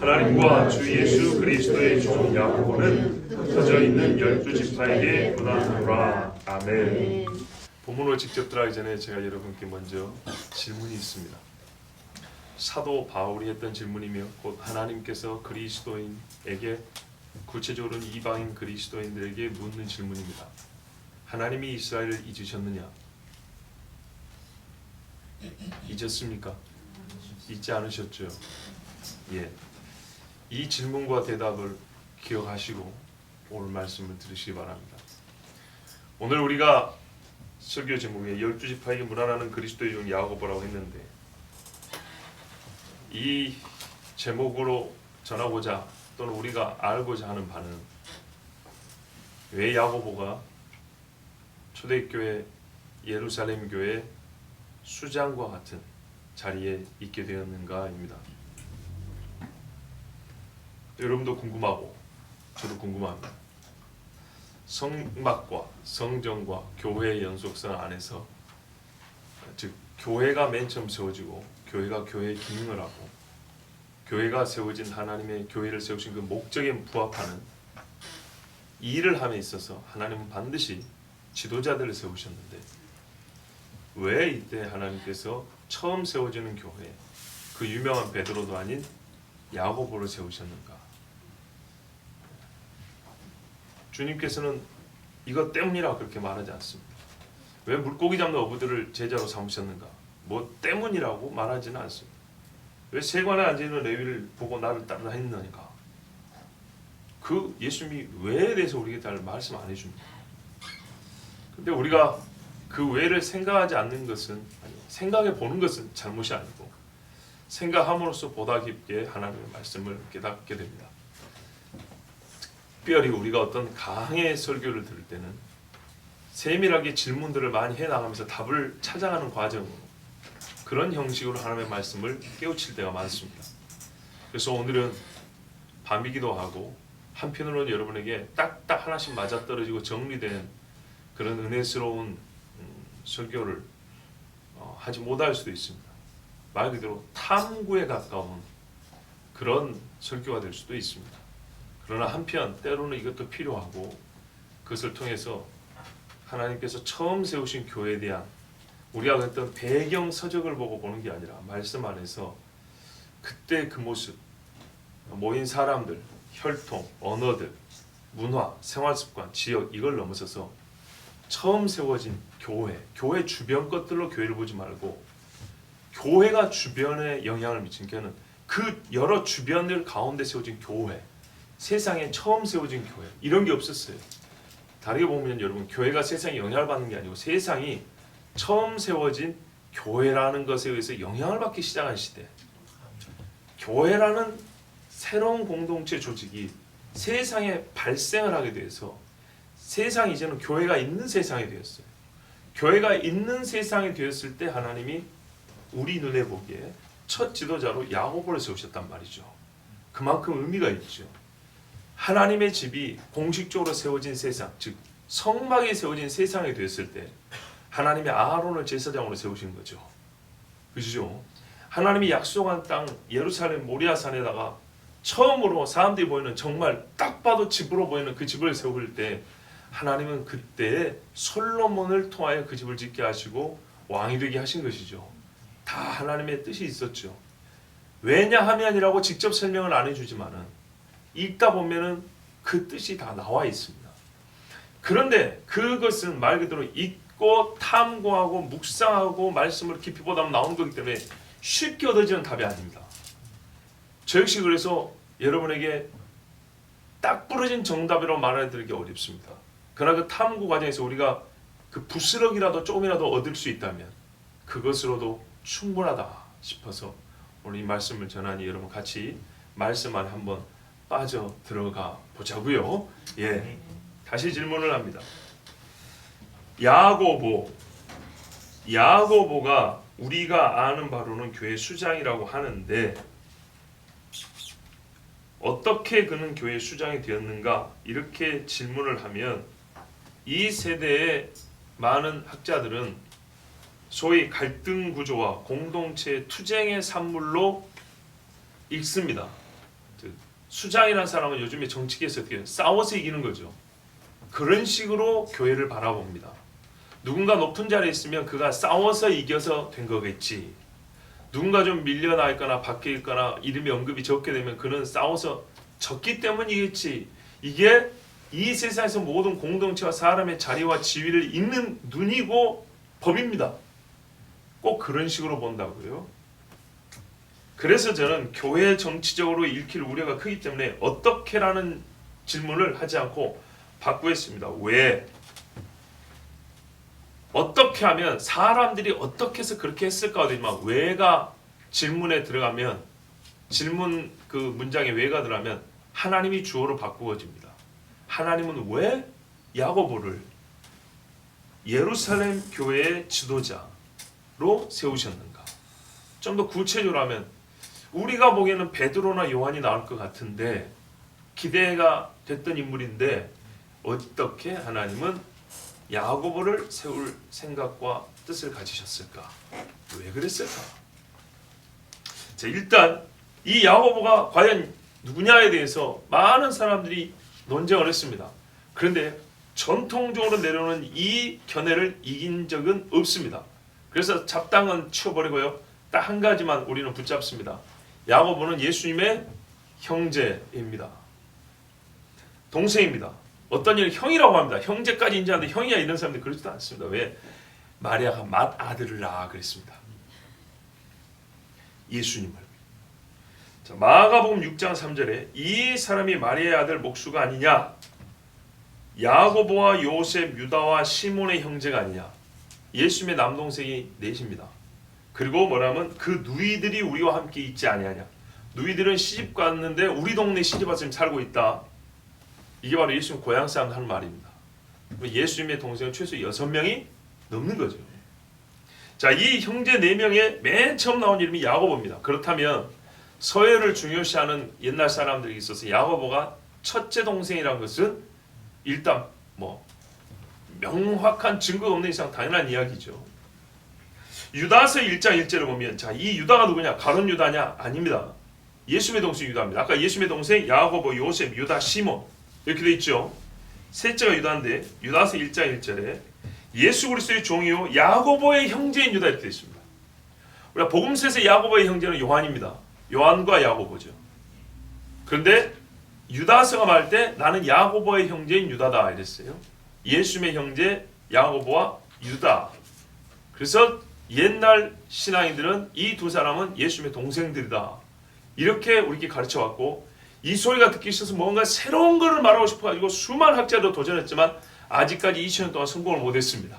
하나님과 주 예수 그리스도의 종 야고보는 흩어져 있는 12지파에게 문안하노라. 아멘. 본문으로 직접 들어가기 전에 제가 여러분께 먼저 질문이 있습니다. 사도 바울이 했던 질문이며 곧 하나님께서 그리스도인에게 구체적으로는 이방인 그리스도인들에게 묻는 질문입니다. 하나님이 이스라엘을 잊으셨느냐? 잊었습니까? 잊지 않으셨죠? 예. 이 질문과 대답을 기억하시고 오늘 말씀을 들으시기 바랍니다. 오늘 우리가 설교 제목에 12지파에게 문안하는 그리스도의 종 야고보라고 했는데 이 제목으로 전하고자 또는 우리가 알고자 하는 바는 왜 야고보가 초대교회 예루살렘 교회 수장과 같은 자리에 있게 되었는가입니다. 여러분도 궁금하고 저도 궁금합니다. 성막과 성전과 교회의 연속선 안에서 즉 교회가 맨 처음 세워지고 교회가 교회의 기능을 하고 교회가 세워진 하나님의 교회를 세우신 그 목적에 부합하는 이 일을 함에 있어서 하나님은 반드시 지도자들을 세우셨는데 왜 이때 하나님께서 처음 세워지는 교회 그 유명한 베드로도 아닌 야고보를 세우셨는가? 주님께서는 이것 때문이라 그렇게 말하지 않습니다. 왜 물고기 잡는 어부들을 제자로 삼으셨는가? 뭐 때문이라고 말하지는 않습니다. 왜 세관에 앉아있는 레위를 보고 나를 따르라 했느니까? 그 예수님이 왜에 대해서 우리에게 잘 말씀 안 해줍니다. 근데 우리가 그 왜를 생각하지 않는 것은 생각해 보는 것은 잘못이 아니고 생각함으로써 보다 깊게 하나님의 말씀을 깨닫게 됩니다. 특별히 우리가 어떤 강의 설교를 들을 때는 세밀하게 질문들을 많이 해나가면서 답을 찾아가는 과정으로 그런 형식으로 하나님의 말씀을 깨우칠 때가 많습니다. 그래서 오늘은 밤이기도 하고 한편으로는 여러분에게 딱딱 하나씩 맞아떨어지고 정리된 그런 은혜스러운 설교를 하지 못할 수도 있습니다. 말 그대로 탐구에 가까운 그런 설교가 될 수도 있습니다. 그러나 한편 때로는 이것도 필요하고 그것을 통해서 하나님께서 처음 세우신 교회에 대한 우리가 어떤 배경 서적을 보고 보는 게 아니라 말씀 안에서 그때 그 모습, 모인 사람들, 혈통, 언어들, 문화, 생활습관, 지역 이걸 넘어서서 처음 세워진 교회 주변 것들로 교회를 보지 말고 교회가 주변에 영향을 미친 교회는 그 여러 주변들 가운데 세워진 교회, 세상에 처음 세워진 교회 이런 게 없었어요. 다르게 보면 여러분 교회가 세상에 영향을 받는 게 아니고 세상이 처음 세워진 교회라는 것에 의해서 영향을 받기 시작한 시대. 교회라는 새로운 공동체 조직이 세상에 발생을 하게 돼서 세상이 이제는 교회가 있는 세상이 되었어요. 교회가 있는 세상이 되었을 때 하나님이 우리 눈에 보기에 첫 지도자로 야고보를 세우셨단 말이죠. 그만큼 의미가 있죠. 하나님의 집이 공식적으로 세워진 세상, 즉 성막이 세워진 세상이 되었을 때 하나님이 아론을 제사장으로 세우신 거죠. 그죠? 하나님이 약속한 땅 예루살렘 모리아산에다가 처음으로 사람들이 보이는 정말 딱 봐도 집으로 보이는 그 집을 세울 때 하나님은 그때 솔로몬을 통하여 그 집을 짓게 하시고 왕이 되게 하신 것이죠. 다 하나님의 뜻이 있었죠. 왜냐하면이라고 직접 설명을 안 해주지만은 읽다 보면은 그 뜻이 다 나와 있습니다. 그런데 그것은 말 그대로 읽고 탐구하고 묵상하고 말씀을 깊이 보다 보면 나오는 거기 때문에 쉽게 얻어지는 답이 아닙니다. 저 역시 그래서 여러분에게 딱 부러진 정답이라고 말해드리기 어렵습니다. 그러나 그 탐구 과정에서 우리가 그 부스럭이라도 조금이라도 얻을 수 있다면 그것으로도 충분하다 싶어서 오늘 이 말씀을 전하니 여러분 같이 말씀 안에 한번 빠져 들어가 보자고요. 예, 다시 질문을 합니다. 야고보가 우리가 아는 바로는 교회 수장이라고 하는데 어떻게 그는 교회 수장이 되었는가? 이렇게 질문을 하면 이 세대의 많은 학자들은 소위 갈등 구조와 공동체 투쟁의 산물로 읽습니다. 수장이라는 사람은 요즘에 정치계에서 어떻게 싸워서 이기는 거죠. 그런 식으로 교회를 바라봅니다. 누군가 높은 자리에 있으면 그가 싸워서 이겨서 된 거겠지. 누군가 좀 밀려나 있거나 밖에 있거나 이름이 언급이 적게 되면 그는 싸워서 졌기 때문이겠지. 이게 이 세상에서 모든 공동체와 사람의 자리와 지위를 잇는 눈이고 법입니다. 꼭 그런 식으로 본다고요. 그래서 저는 교회 정치적으로 읽힐 우려가 크기 때문에 어떻게라는 질문을 하지 않고 바꾸었습니다. 왜? 어떻게 하면 사람들이 어떻게 해서 그렇게 했을까 하지만 왜가 질문에 들어가면 질문 그 문장에 왜가 들어가면 하나님이 주어로 바꾸어집니다. 하나님은 왜 야고보를 예루살렘 교회의 지도자로 세우셨는가? 좀 더 구체적으로 하면 우리가 보기에는 베드로나 요한이 나올 것 같은데 기대가 됐던 인물인데 어떻게 하나님은 야고보를 세울 생각과 뜻을 가지셨을까? 왜 그랬을까? 자, 일단 이 야고보가 과연 누구냐에 대해서 많은 사람들이 논쟁을 했습니다. 그런데 전통적으로 내려오는 이 견해를 이긴 적은 없습니다. 그래서 잡당은 치워버리고요. 딱 한 가지만 우리는 붙잡습니다. 야고보는 예수님의 형제입니다. 동생입니다. 어떤 일은 형이라고 합니다. 형제까지 인정하는데 형이야 이런 사람들이 그렇지도 않습니다. 왜? 마리아가 맏아들을 낳아 그랬습니다. 예수님을. 자, 마가복음 6장 3절에 이 사람이 마리아의 아들 목수가 아니냐? 야고보와 요셉, 유다와 시몬의 형제가 아니냐? 예수님의 남동생이 넷입니다. 그리고 뭐라면 그 누이들이 우리와 함께 있지 아니하냐? 누이들은 시집 갔는데 우리 동네 시집 와서 살고 있다. 이게 바로 예수님 고향 사람들 하는 말입니다. 예수님의 동생은 최소 6명이 넘는 거죠. 자, 이 형제 4명의 맨 처음 나온 이름이 야고보입니다. 그렇다면 서열을 중요시하는 옛날 사람들이 있어서 야고보가 첫째 동생이라는 것은 일단 명확한 증거가 없는 이상 당연한 이야기죠. 유다서 1장 1절을 보면 자, 이 유다가 누구냐? 가룟 유다냐? 아닙니다. 예수님의 동생 유다입니다. 아까 예수님의 동생 야고보, 요셉, 유다, 시몬 이렇게 돼 있죠. 셋째가 유다인데 유다서 1장 1절에 예수 그리스도의 종이요 야고보의 형제인 유다 이렇게 되어 있습니다. 우리가 복음서에서 야고보의 형제는 요한입니다. 요한과 야고보죠. 그런데 유다서가 말할 때 나는 야고보의 형제인 유다다 이랬어요. 예수님의 형제 야고보와 유다. 그래서 옛날 신앙인들은 이 두 사람은 예수님의 동생들이다. 이렇게 우리에게 가르쳐왔고 이 소리가 듣기 싫어서 뭔가 새로운 것을 말하고 싶어가지고 수많은 학자도 도전했지만 아직까지 2000년 동안 성공을 못했습니다.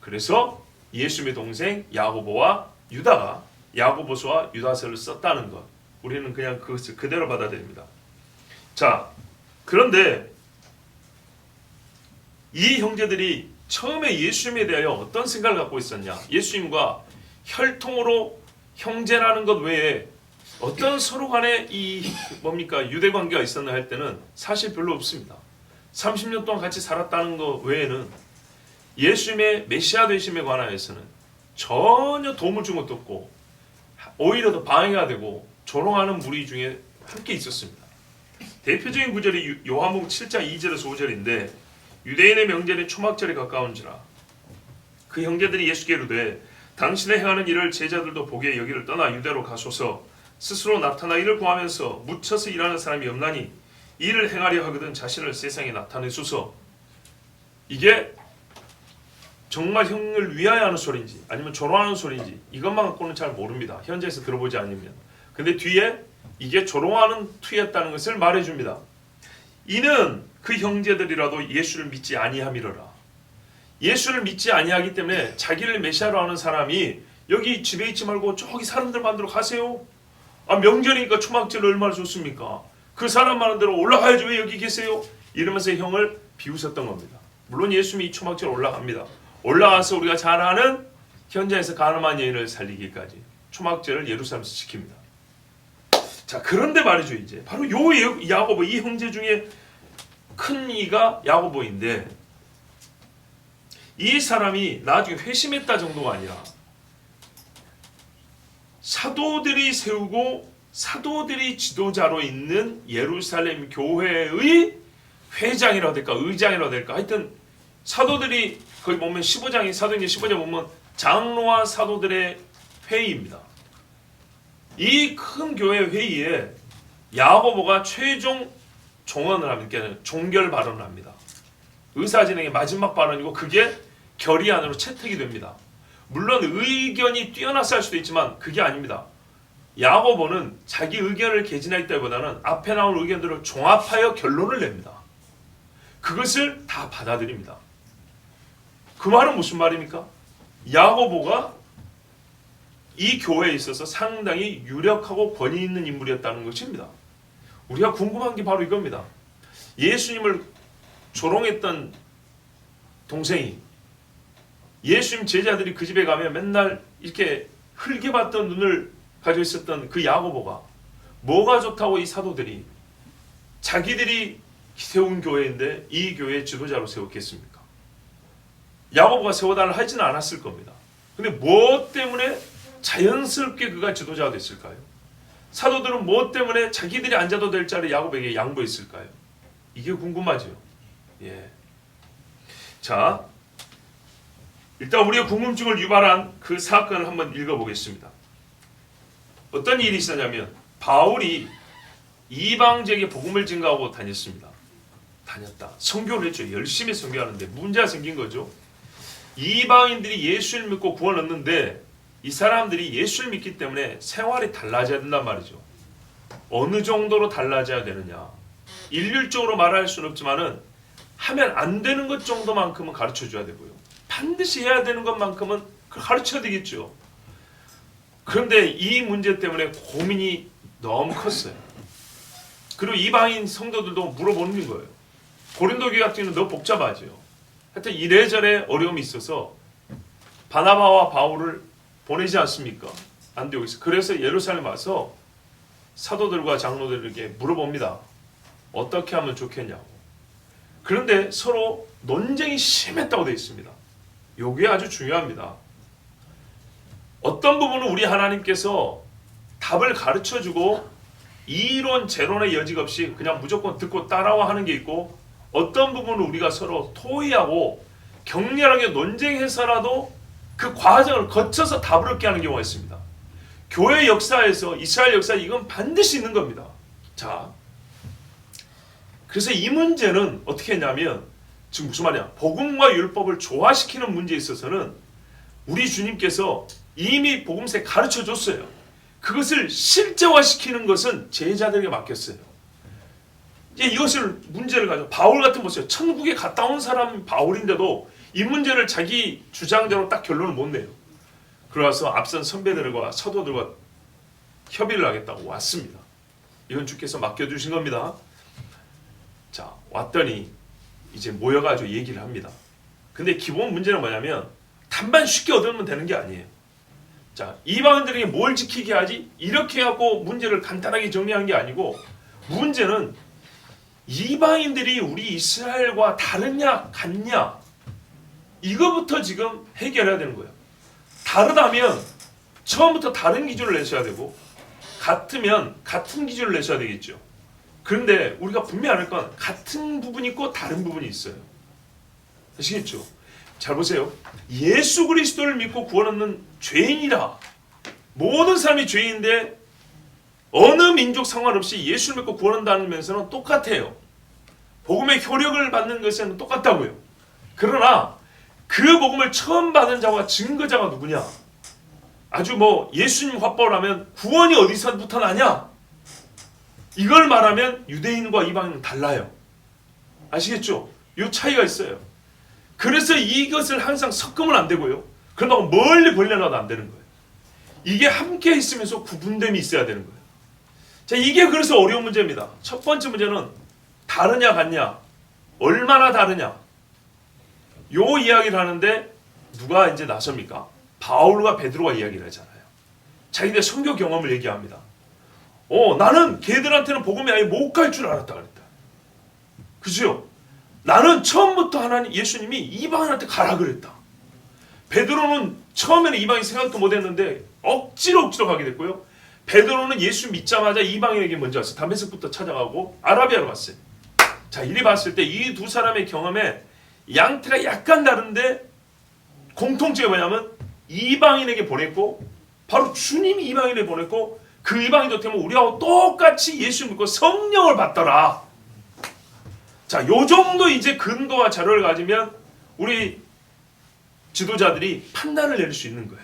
그래서 예수님의 동생 야고보와 유다가 야고보서와 유다서를 썼다는 것. 우리는 그냥 그것을 그대로 받아들입니다. 자, 그런데 이 형제들이 처음에 예수님에 대하여 어떤 생각을 갖고 있었냐? 예수님과 혈통으로 형제라는 것 외에 어떤 서로 간에 유대 관계가 있었나 할 때는 사실 별로 없습니다. 30년 동안 같이 살았다는 것 외에는 예수님의 메시아 되심에 관하여서는 전혀 도움을 준 것도 없고 오히려 더 방해가 되고 조롱하는 무리 중에 함께 있었습니다. 대표적인 구절이 요한복음 7장 2절에서 5절인데 유대인의 명절인 초막절에 가까운지라 그 형제들이 예수께 이르되 당신의 행하는 일을 제자들도 보게 여기를 떠나 유대로 가소서 스스로 나타나 이를 구하면서 묻혀서 일하는 사람이 없나니 이를 행하려 하거든 자신을 세상에 나타내소서. 이게 정말 형을 위하여 하는 소리인지 아니면 조롱하는 소리인지 이것만 갖고는 잘 모릅니다. 현장에서 들어보지 않으면. 근데 뒤에 이게 조롱하는 투였다는 것을 말해줍니다. 이는 그 형제들이라도 예수를 믿지 아니함이로라. 예수를 믿지 아니하기 때문에 자기를 메시아로 하는 사람이 여기 집에 있지 말고 저기 사람들 만들어 가세요. 명절이니까 초막절 얼마나 좋습니까? 그 사람 많은 데로 올라가야지 왜 여기 계세요? 이러면서 형을 비웃었던 겁니다. 물론 예수님이 이 초막절 올라갑니다. 올라가서 우리가 잘 아는 현장에서 가늠한 여인을 살리기까지 초막절을 예루살렘에서 지킵니다. 자, 그런데 말이죠. 이제 바로 요 야고보 이 형제 중에 큰 이가 야고보인데 이 사람이 나중에 회심했다 정도가 아니라 사도들이 세우고 사도들이 지도자로 있는 예루살렘 교회의 회장이라고 될까 의장이라고 될까 하여튼 사도들이 거기 보면 15장이 사도행전 15장 보면 장로와 사도들의 회의입니다. 이 큰 교회 회의에 야고보가 최종 종언을 합니다. 종결 발언을 합니다. 의사진행의 마지막 발언이고 그게 결의안으로 채택이 됩니다. 물론 의견이 뛰어나서 할 수도 있지만 그게 아닙니다. 야고보는 자기 의견을 개진하기보다는 앞에 나온 의견들을 종합하여 결론을 냅니다. 그것을 다 받아들입니다. 그 말은 무슨 말입니까? 야고보가 이 교회에 있어서 상당히 유력하고 권위 있는 인물이었다는 것입니다. 우리가 궁금한 게 바로 이겁니다. 예수님을 조롱했던 동생이 예수님 제자들이 그 집에 가면 맨날 이렇게 흘게 봤던 눈을 가지고 있었던 그 야고보가 뭐가 좋다고 이 사도들이 자기들이 세운 교회인데 이 교회의 지도자로 세웠겠습니까? 야고보가 세워달라 하지는 않았을 겁니다. 근데 뭐 때문에 자연스럽게 그가 지도자가 됐을까요? 사도들은 뭐 때문에 자기들이 앉아도 될 자리에 야고보에게 양보했을까요? 이게 궁금하죠. 예. 자, 일단 우리의 궁금증을 유발한 그 사건을 한번 읽어보겠습니다. 어떤 일이 있었냐면 바울이 이방지역에 복음을 증거하고 다녔다. 선교를 했죠. 열심히 선교하는데 문제가 생긴 거죠. 이방인들이 예수를 믿고 구원 얻는데 이 사람들이 예수를 믿기 때문에 생활이 달라져야 된단 말이죠. 어느 정도로 달라져야 되느냐. 일률적으로 말할 수는 없지만은 하면 안 되는 것 정도만큼은 가르쳐줘야 되고요. 반드시 해야 되는 것만큼은 가르쳐야 되겠죠. 그런데 이 문제 때문에 고민이 너무 컸어요. 그리고 이방인 성도들도 물어보는 거예요. 고린도 교회 같은 경우는 너무 복잡하죠. 하여튼 이래저래 어려움이 있어서 바나바와 바울을 보내지 않습니까? 안디옥에서. 그래서 예루살렘 와서 사도들과 장로들에게 물어봅니다. 어떻게 하면 좋겠냐고. 그런데 서로 논쟁이 심했다고 되어 있습니다. 이게 아주 중요합니다. 어떤 부분은 우리 하나님께서 답을 가르쳐주고 이론 제론의 여지가 없이 그냥 무조건 듣고 따라와 하는 게 있고 어떤 부분은 우리가 서로 토의하고 격렬하게 논쟁해서라도 그 과정을 거쳐서 답을 얻게 하는 경우가 있습니다. 교회 역사에서 이스라엘 역사에 이건 반드시 있는 겁니다. 자, 그래서 이 문제는 어떻게 했냐면 지금 무슨 말이야? 복음과 율법을 조화시키는 문제에 있어서는 우리 주님께서 이미 복음서에 가르쳐줬어요. 그것을 실제화시키는 것은 제자들에게 맡겼어요. 이제 이것을 문제를 가지고 바울 같은 보세요. 천국에 갔다 온 사람 바울인데도 이 문제를 자기 주장대로 딱 결론을 못 내요. 그러서 앞선 선배들과 사도들과 협의를 하겠다고 왔습니다. 이건 주께서 맡겨주신 겁니다. 자, 왔더니 이제 모여가지고 얘기를 합니다. 근데 기본 문제는 뭐냐면 단만 쉽게 얻으면 되는 게 아니에요. 자, 이방인들에게 뭘 지키게 하지? 이렇게 해갖고 문제를 간단하게 정리한 게 아니고 문제는 이방인들이 우리 이스라엘과 다르냐 같냐 이거부터 지금 해결해야 되는 거예요. 다르다면 처음부터 다른 기준을 내셔야 되고 같으면 같은 기준을 내셔야 되겠죠. 그런데 우리가 분명히 알 건 같은 부분이 있고 다른 부분이 있어요. 아시겠죠? 잘 보세요. 예수 그리스도를 믿고 구원 얻는 죄인이라 모든 사람이 죄인인데 어느 민족 상관없이 예수를 믿고 구원 얻는다는 면에서는 똑같아요. 복음의 효력을 받는 것에는 똑같다고요. 그러나 그 복음을 처음 받은 자와 증거자가 누구냐? 아주 예수님 화법을 하면 구원이 어디서부터 나냐? 이걸 말하면 유대인과 이방인은 달라요. 아시겠죠? 이 차이가 있어요. 그래서 이것을 항상 섞으면 안 되고요. 그런다고 멀리 벌려놔도 안 되는 거예요. 이게 함께 있으면서 구분됨이 있어야 되는 거예요. 자, 이게 그래서 어려운 문제입니다. 첫 번째 문제는 다르냐 같냐? 얼마나 다르냐? 요 이야기를 하는데 누가 이제 나섭니까? 바울과 베드로가 이야기를 하잖아요. 자기들 선교 경험을 얘기합니다. 나는 걔들한테는 복음이 아예 못 갈 줄 알았다 그랬다. 그죠? 나는 처음부터 하나님 예수님이 이방인한테 가라 그랬다. 베드로는 처음에는 이방인 생각도 못 했는데 억지로 가게 됐고요. 베드로는 예수 믿자마자 이방인에게 먼저 왔어요. 다메섹부터 찾아가고 아라비아로 갔어요. 자, 이리 봤을 때 이 두 사람의 경험에 양태가 약간 다른데 공통점이 뭐냐면 이방인에게 보냈고, 바로 주님이 이방인에 보냈고, 그 이방인도 때문에 우리하고 똑같이 예수 믿고 성령을 받더라. 자, 요 정도 이제 근거와 자료를 가지면 우리 지도자들이 판단을 내릴 수 있는 거예요.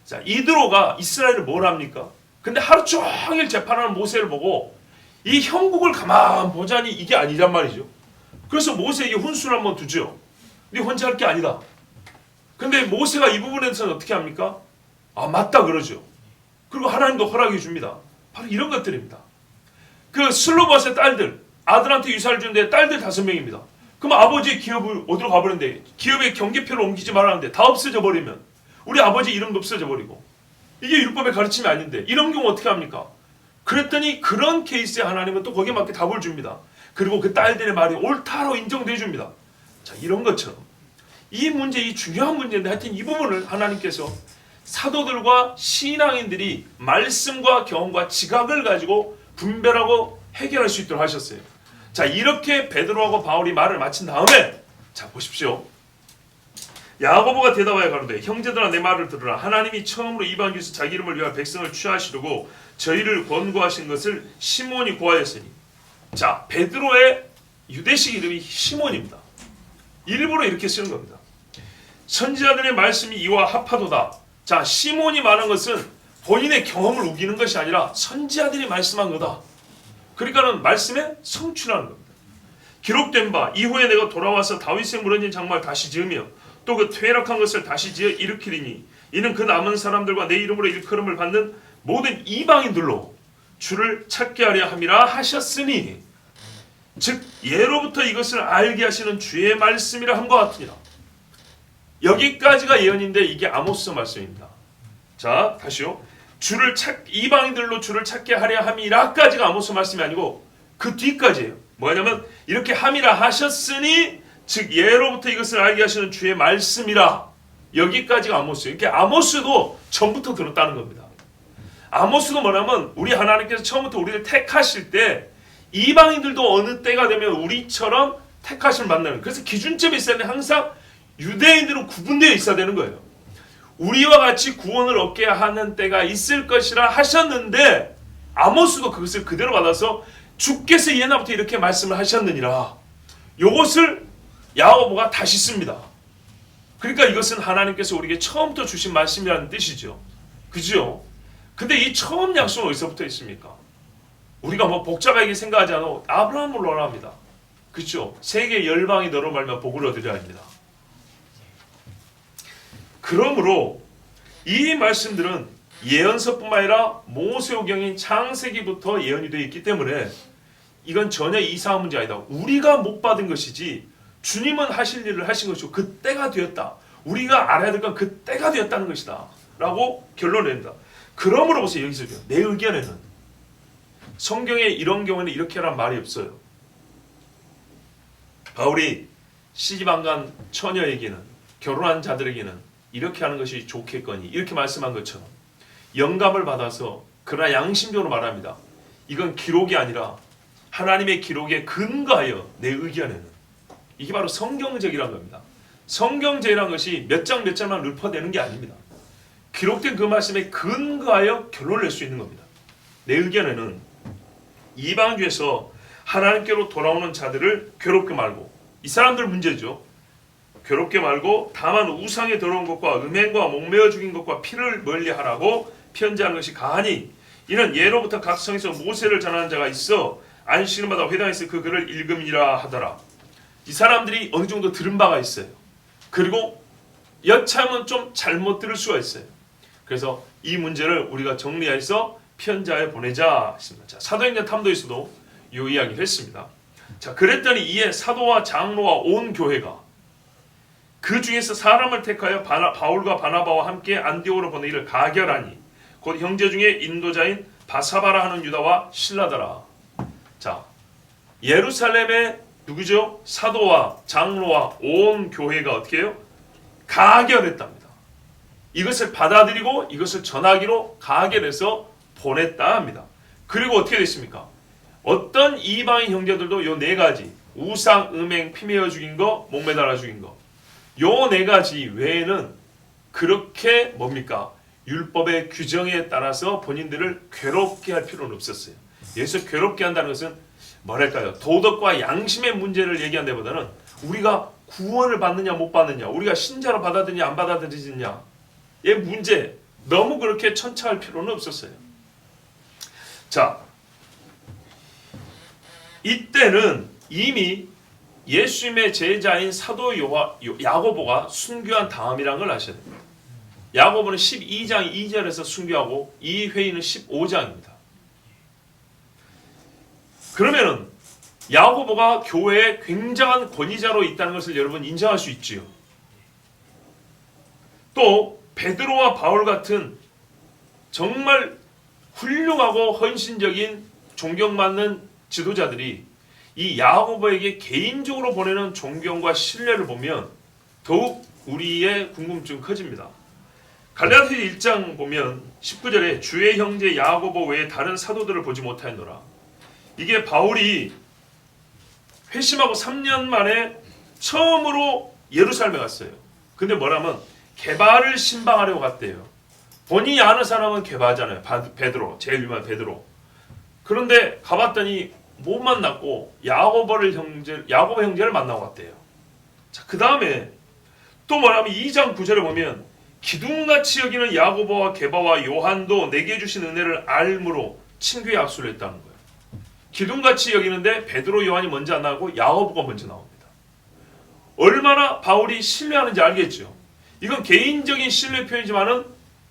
자, 이드로가 이스라엘을 뭘 합니까? 근데 하루 종일 재판하는 모세를 보고 이 형국을 가만 보자니 이게 아니란 말이죠. 그래서 모세에게 훈수를 한번 두죠. 네 혼자 할 게 아니다. 근데 모세가 이 부분에서는 어떻게 합니까? 아, 맞다 그러죠. 그리고 하나님도 허락해 줍니다. 바로 이런 것들입니다. 그 슬로바스의 딸들, 아들한테 유산을 주는데 딸들 5명입니다. 그럼 아버지의 기업을 어디로 가버렸는데, 기업의 경계표를 옮기지 말라는데 다 없어져 버리면 우리 아버지 이름도 없어져 버리고, 이게 율법의 가르침이 아닌데 이런 경우 어떻게 합니까? 그랬더니 그런 케이스에 하나님은 또 거기에 맞게 답을 줍니다. 그리고 그 딸들의 말이 옳다로 인정돼 줍니다. 자, 이런 것처럼 이 문제, 이 중요한 문제인데 하여튼 이 부분을 하나님께서 사도들과 신앙인들이 말씀과 경험과 지각을 가지고 분별하고 해결할 수 있도록 하셨어요. 자, 이렇게 베드로하고 바울이 말을 마친 다음에, 자, 보십시오. 야고보가 대답하여 가로되 형제들아 내 말을 들으라. 하나님이 처음으로 이방 중에서 자기 이름을 위하여 백성을 취하시려고 저희를 권고하신 것을 시몬이 고하였으니. 자, 베드로의 유대식 이름이 시몬입니다. 일부러 이렇게 쓰는 겁니다. 선지자들의 말씀이 이와 합하도다. 자, 시몬이 말한 것은 본인의 경험을 우기는 것이 아니라 선지자들이 말씀한 거다. 그러니까는 말씀에 성취라는 겁니다. 기록된 바 이후에 내가 돌아와서 다윗의 무너진 장막을 다시 지으며 또 그 퇴락한 것을 다시 지어 일으키리니 이는 그 남은 사람들과 내 이름으로 일컬음을 받는 모든 이방인들로 주를 찾게 하려 함이라 하셨으니, 즉 예로부터 이것을 알게 하시는 주의 말씀이라 함과 같으니라. 여기까지가 예언인데 이게 아모스 말씀입니다. 자, 다시요. 이방인들로 주를 찾게 하려 함이라까지가 아모스 말씀이 아니고 그 뒤까지예요. 뭐냐면 이렇게 함이라 하셨으니 즉 예로부터 이것을 알게 하시는 주의 말씀이라. 여기까지가 아모스예요. 그러니까 아모스도 전부터 들었다는 겁니다. 아모스도 뭐냐면 우리 하나님께서 처음부터 우리를 택하실 때 이방인들도 어느 때가 되면 우리처럼 택하심을 받는, 그래서 기준점이 있어야 되는데 항상 유대인들은 구분되어 있어야 되는 거예요. 우리와 같이 구원을 얻게 하는 때가 있을 것이라 하셨는데 아모스도 그것을 그대로 받아서 주께서 옛날부터 이렇게 말씀을 하셨느니라. 요것을 야고보가 다시 씁니다. 그러니까 이것은 하나님께서 우리에게 처음부터 주신 말씀이라는 뜻이죠. 그죠? 근데 이 처음 약속은 어디서부터 있습니까? 우리가 뭐 복잡하게 생각하지 않아도 아브라함을 원합니다. 그죠? 세계 열방이 너로 말미암아 복을 얻으려 합니다. 그러므로 이 말씀들은 예언서뿐만 아니라 모세오경인 창세기부터 예언이 되어 있기 때문에 이건 전혀 이상한 문제 아니다. 우리가 못 받은 것이지 주님은 하실 일을 하신 것이고 그 때가 되었다. 우리가 알아야 될 건 그 때가 되었다는 것이다. 라고 결론을 냅니다. 그러므로 보세요. 여기서 내 의견에는 성경에 이런 경우에는 이렇게 하란 말이 없어요. 바울이 시집안간 처녀에게는, 결혼한 자들에게는 이렇게 하는 것이 좋겠거니 이렇게 말씀한 것처럼 영감을 받아서 그러나 양심적으로 말합니다. 이건 기록이 아니라 하나님의 기록에 근거하여 내 의견에는, 이게 바로 성경적이란 겁니다. 성경적이란 것이 몇 장 몇 장만 읊어대는 게 아닙니다. 기록된 그 말씀에 근거하여 결론을 낼 수 있는 겁니다. 내 의견에는 이방 중에서 하나님께로 돌아오는 자들을 괴롭게 말고, 이 사람들 문제죠. 괴롭게 말고 다만 우상에 들어온 것과 음행과 목매어 죽인 것과 피를 멀리하라고 편지하는 것이 가하니 이는 예로부터 각 성에서 모세를 전하는 자가 있어 안식일마다 회당에서 그 글을 읽음이라 하더라. 이 사람들이 어느 정도 들은 바가 있어요. 그리고 여차하면 좀 잘못 들을 수가 있어요. 그래서 이 문제를 우리가 정리해서 편지하여 보내자 했습니다. 자, 사도행전 탐도에서도 이 이야기를 했습니다. 자, 그랬더니 이에 사도와 장로와 온 교회가 그 중에서 사람을 택하여 바울과 바나바와 함께 안디오로 보내기를 가결하니 곧 형제 중에 인도자인 바사바라 하는 유다와 실라더라. 자, 예루살렘의 누구죠? 사도와 장로와 온 교회가 어떻게 해요? 가결했답니다. 이것을 받아들이고 이것을 전하기로 가결해서 보냈다 합니다. 그리고 어떻게 됐습니까? 어떤 이방인 형제들도 요 네 가지, 우상, 음행, 피매어 죽인 거, 목매달아 죽인 거, 요 네 가지 외에는 그렇게 뭡니까? 율법의 규정에 따라서 본인들을 괴롭게 할 필요는 없었어요. 여기서 괴롭게 한다는 것은 뭐랄까요? 도덕과 양심의 문제를 얘기한 데보다는 우리가 구원을 받느냐 못 받느냐, 우리가 신자로 받아들이냐 안 받아들이느냐의 문제, 너무 그렇게 천차할 필요는 없었어요. 자, 이때는 이미 예수님의 제자인 사도 야고보가 순교한 다음이라는 걸 아셔야 됩니다. 야고보는 12장 2절에서 순교하고 이 회의는 15장입니다. 그러면은 야고보가 교회의 굉장한 권위자로 있다는 것을 여러분 인정할 수 있지요. 또 베드로와 바울 같은 정말 훌륭하고 헌신적인 존경받는 지도자들이 이 야고보에게 개인적으로 보내는 존경과 신뢰를 보면 더욱 우리의 궁금증이 커집니다. 갈라디아 1장 보면 19절에 주의 형제 야고보 외에 다른 사도들을 보지 못하였노라. 이게 바울이 회심하고 3년 만에 처음으로 예루살렘에 갔어요. 근데 뭐라면 게바를 신방하려고 갔대요. 본인이 아는 사람은 게바잖아요. 베드로, 제일 유명한 베드로. 그런데 가봤더니 못 만났고 야고보 형제를 만나고 갔대요. 자, 그 다음에 또 뭐라면 2장 9절에 보면 기둥같이 여기는 야고보와 게바와 요한도 내게 주신 은혜를 알므로 친교의 악수를 했다는 거예요. 기둥같이 여기는데 베드로, 요한이 먼저 안 나오고 야고보가 먼저 나옵니다. 얼마나 바울이 신뢰하는지 알겠죠. 이건 개인적인 신뢰 표현이지만은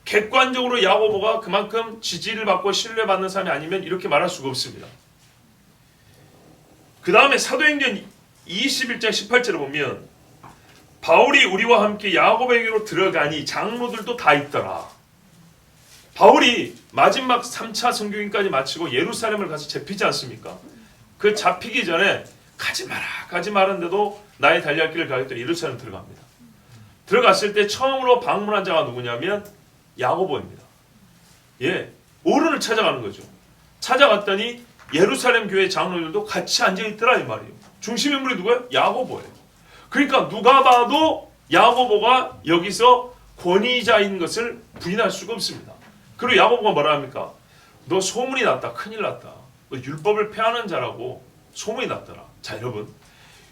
객관적으로 야고보가 그만큼 지지를 받고 신뢰받는 사람이 아니면 이렇게 말할 수가 없습니다. 그 다음에 사도행전 21장 18절을 보면 바울이 우리와 함께 야고보에게로 들어가니 장로들도 다 있더라. 바울이 마지막 3차 선교행까지 마치고 예루살렘을 가서 잡히지 않습니까? 그 잡히기 전에 가지 말았는데도 나의 달려갈 길을 가겠다 예루살렘 들어갑니다. 들어갔을 때 처음으로 방문한 자가 누구냐면 야고보입니다. 예, 어른을 찾아가는 거죠. 찾아갔더니 예루살렘 교회 장로들도 같이 앉아있더라 이 말이에요. 중심 인물이 누구예요? 야고보예요. 그러니까 누가 봐도 야고보가 여기서 권위자인 것을 부인할 수가 없습니다. 그리고 야고보가 뭐라 합니까? 너 소문이 났다. 큰일 났다. 너 율법을 폐하는 자라고 소문이 났더라. 자, 여러분,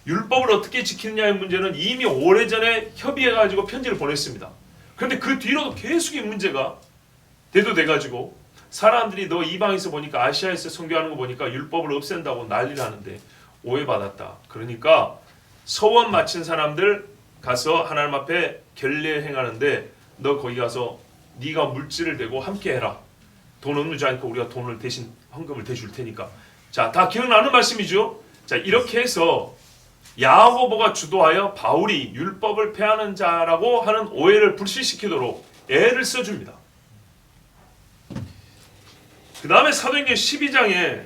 율법을 어떻게 지키느냐의 문제는 이미 오래전에 협의해가지고 편지를 보냈습니다. 그런데 그 뒤로도 계속 이 문제가 대두돼가지고 사람들이 너 이방에서 보니까 아시아에서 선교하는 거 보니까 율법을 없앤다고 난리를 하는데 오해받았다. 그러니까 서원 마친 사람들 가서 하나님 앞에 결례 행하는데 너 거기 가서 네가 물질을 대고 함께 해라. 돈 없는 줄 아니까 우리가 돈을 대신 헌금을 대줄 테니까. 자, 다 기억나는 말씀이죠. 자, 이렇게 해서 야고보가 주도하여 바울이 율법을 폐하는 자라고 하는 오해를 불식시키도록 애를 써줍니다. 그 다음에 사도행전 12장에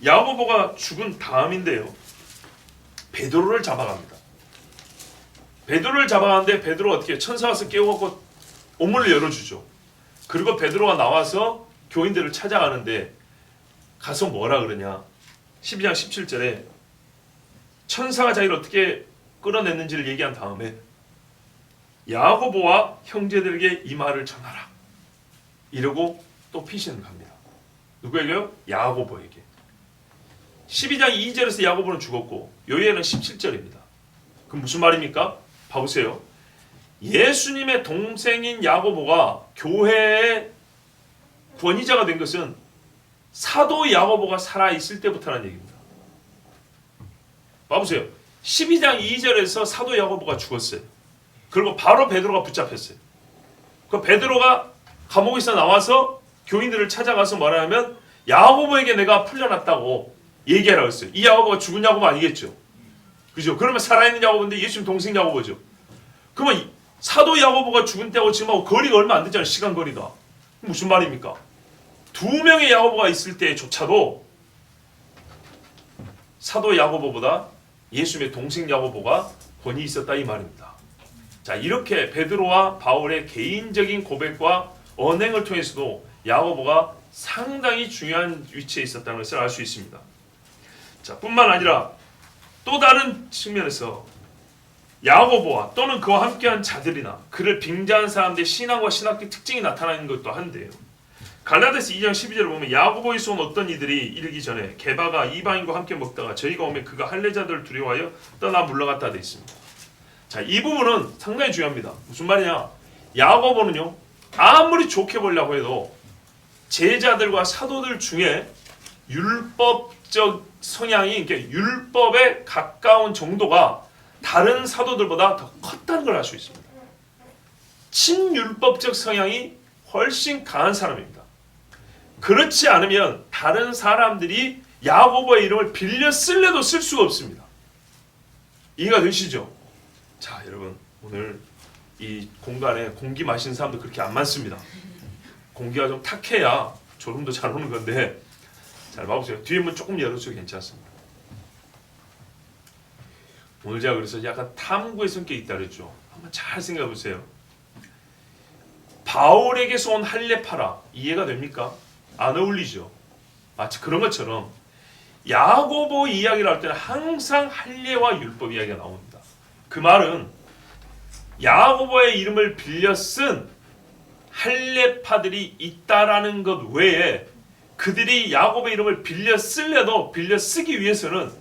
야고보가 죽은 다음인데요. 베드로를 잡아갑니다. 베드로를 잡아가는데 베드로가 어떻게 천사 와서 깨워갖고 오문을 열어주죠. 그리고 베드로가 나와서 교인들을 찾아가는데 가서 뭐라 그러냐. 12장 17절에 천사가 자기를 어떻게 끌어냈는지를 얘기한 다음에 야고보와 형제들에게 이 말을 전하라. 이러고 또 피신을 갑니다. 누구에게요? 야고보에게. 12장 2절에서 야고보는 죽었고 여기에는 17절입니다. 그럼 무슨 말입니까? 봐보세요. 예수님의 동생인 야고보가 교회의 권위자가 된 것은 사도 야고보가 살아있을 때부터라는 얘기입니다. 봐보세요. 12장 2절에서 사도 야고보가 죽었어요. 그리고 바로 베드로가 붙잡혔어요. 그 베드로가 감옥에서 나와서 교인들을 찾아가서 뭐라 하면 야고보에게 내가 풀려났다고 얘기하라고 했어요. 이 야고보가 죽은 야고보 아니겠죠? 그죠? 그러면 살아있는 야고보인데 예수님 동생 야고보죠. 그러면 사도 야고보가 죽은 때하고 지금하고 거리가 얼마 안 되잖아요. 시간 거리가. 무슨 말입니까? 두 명의 야고보가 있을 때조차도 사도 야고보보다 예수님의 동생 야고보가 권위 있었다 이 말입니다. 자, 이렇게 베드로와 바울의 개인적인 고백과 언행을 통해서도 야고보가 상당히 중요한 위치에 있었다는 것을 알 수 있습니다. 자, 뿐만 아니라 또 다른 측면에서 야고보와 또는 그와 함께한 자들이나 그를 빙자한 사람들의 신앙과 신학적 특징이 나타나는 것도 한데요. 갈라디아서 2장 12절을 보면 야고보에서 온 어떤 이들이 이르기 전에 게바가 이방인과 함께 먹다가 저희가 오면 그가 할례자들을 두려워하여 떠나 물러갔다 돼 있습니다. 자, 이 부분은 상당히 중요합니다. 무슨 말이냐? 야고보는요, 아무리 좋게 보려고 해도 제자들과 사도들 중에 율법적 성향이, 그러니까 율법에 가까운 정도가 다른 사도들보다 더 컸다는 걸 알 수 있습니다. 친율법적 성향이 훨씬 강한 사람입니다. 그렇지 않으면 다른 사람들이 야고보의 이름을 빌려 쓸래도 쓸 수가 없습니다. 이해가 되시죠? 자, 여러분, 오늘 이 공간에 공기 마시는 사람도 그렇게 안 많습니다. 공기가 좀 탁해야 졸음도 잘 오는 건데, 잘 봐보세요. 뒤에 문 조금 열어줘도 괜찮습니다. 오늘 제가 그래서 약간 탐구의 성격이 있다 그랬죠. 한번 잘 생각해 보세요. 바울에게서 온 할례파라, 이해가 됩니까? 안 어울리죠. 마치 그런 것처럼 야고보 이야기를 할 때는 항상 할례와 율법 이야기가 나옵니다. 그 말은 야고보의 이름을 빌려 쓴 할례파들이 있다라는 것 외에 그들이 야고보의 이름을 빌려 쓸래도 빌려 쓰기 위해서는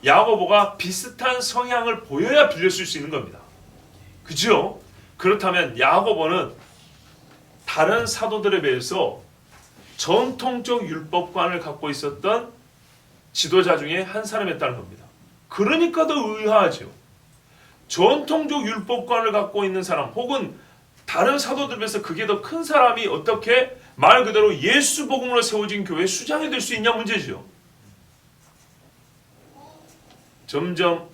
야고보가 비슷한 성향을 보여야 빌려 쓸 수 있는 겁니다. 그죠? 그렇다면 야고보는 다른 사도들에 비해서 전통적 율법관을 갖고 있었던 지도자 중에 한 사람이었다는 겁니다. 그러니까 더 의아하죠. 전통적 율법관을 갖고 있는 사람 혹은 다른 사도들에 비해서 그게 더 큰 사람이 어떻게 말 그대로 예수 복음으로 세워진 교회의 수장이 될 수 있냐 문제죠. 점점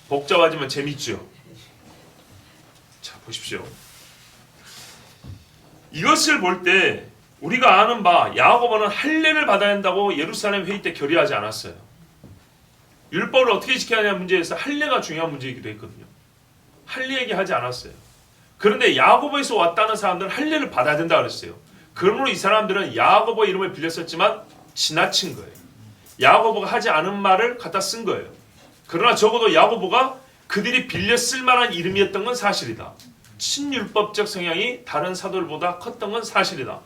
복잡하지만 재밌죠. 자, 보십시오. 이것을 볼 때 우리가 아는 바 야고보는 할례를 받아야 한다고 예루살렘 회의 때 결의하지 않았어요. 율법을 어떻게 지켜야 하냐 문제에서 할례가 중요한 문제이기도 했거든요. 할례 얘기하지 않았어요. 그런데 야고보에서 왔다는 사람들은 할례를 받아야 된다 그랬어요. 그러므로 이 사람들은 야고보 이름을 빌렸었지만 지나친 거예요. 야고보가 하지 않은 말을 갖다 쓴 거예요. 그러나 적어도 야고보가 그들이 빌려 쓸 만한 이름이었던 건 사실이다. 친율법적 성향이 다른 사도들보다 컸던 건 사실이다.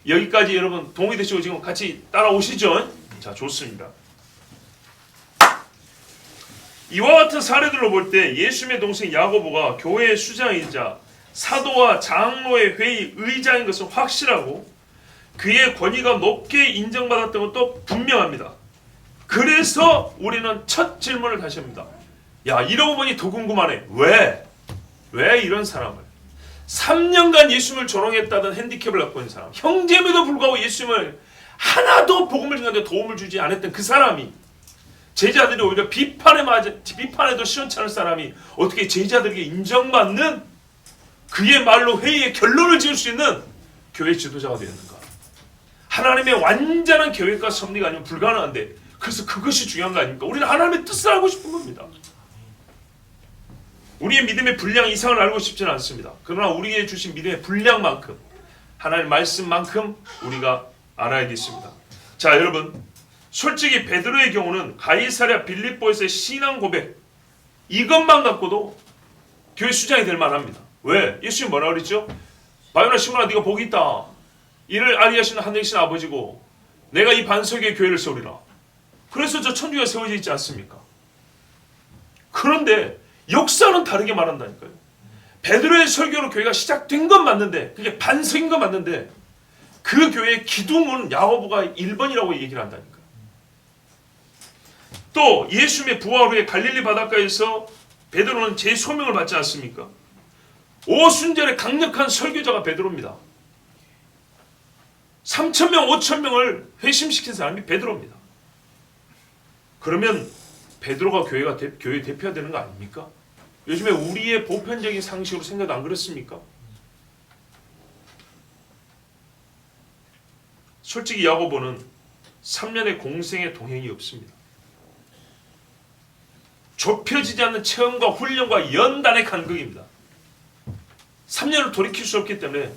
여기까지 여러분 동의되시고 지금 같이 따라오시죠? 자, 좋습니다. 이와 같은 사례들로 볼 때 예수님의 동생 야고보가 교회의 수장이자 사도와 장로의 회의 의장인 것은 확실하고 그의 권위가 높게 인정받았던 것도 분명합니다. 그래서 우리는 첫 질문을 다시 합니다. 야, 이러고 보니 더 궁금하네. 왜 이런 사람을 3년간 예수님을 조롱했다던 핸디캡을 갖고 있는 사람, 형제임에도 불구하고 예수님을 하나도 복음을 전하는데 도움을 주지 않았던 그 사람이 제자들이 오히려 비판에도 시원찮을 사람이 어떻게 제자들에게 인정받는 그의 말로 회의의 결론을 지을 수 있는 교회 지도자가 되었는가? 하나님의 완전한 계획과 섭리가 아니면 불가능한데 그래서 그것이 중요한 거 아닙니까? 우리는 하나님의 뜻을 알고 싶은 겁니다. 우리의 믿음의 분량 이상을 알고 싶지는 않습니다. 그러나 우리에게 주신 믿음의 분량만큼 하나님의 말씀만큼 우리가 알아야겠습니다. 자, 여러분, 솔직히 베드로의 경우는 가이사랴 빌립보에서의 신앙 고백 이것만 갖고도 교회 수장이 될 만합니다. 왜? 예수님 뭐라 그랬죠? 바요나 시몬아 네가 복이 있다. 이를 알리하시는 하늘이신 아버지고 내가 이 반석의 교회를 세우리라. 그래서 저 천주가 세워져 있지 않습니까? 그런데 역사는 다르게 말한다니까요. 베드로의 설교로 교회가 시작된 건 맞는데 그게 반석인 건 맞는데 그 교회의 기둥은 야고보가 1번이라고 얘기를 한다니까요. 또 예수님의 부활 후에 갈릴리 바닷가에서 베드로는 재소명을 받지 않습니까? 오순절의 강력한 설교자가 베드로입니다. 3,000명, 5,000명을 회심시킨 사람이 베드로입니다. 그러면 베드로가 교회 대표가 되는 거 아닙니까? 요즘에 우리의 보편적인 상식으로 생각도 안 그렇습니까? 솔직히 야고보는 3년의 공생의 동행이 없습니다. 좁혀지지 않는 체험과 훈련과 연단의 간극입니다. 3년을 돌이킬 수 없기 때문에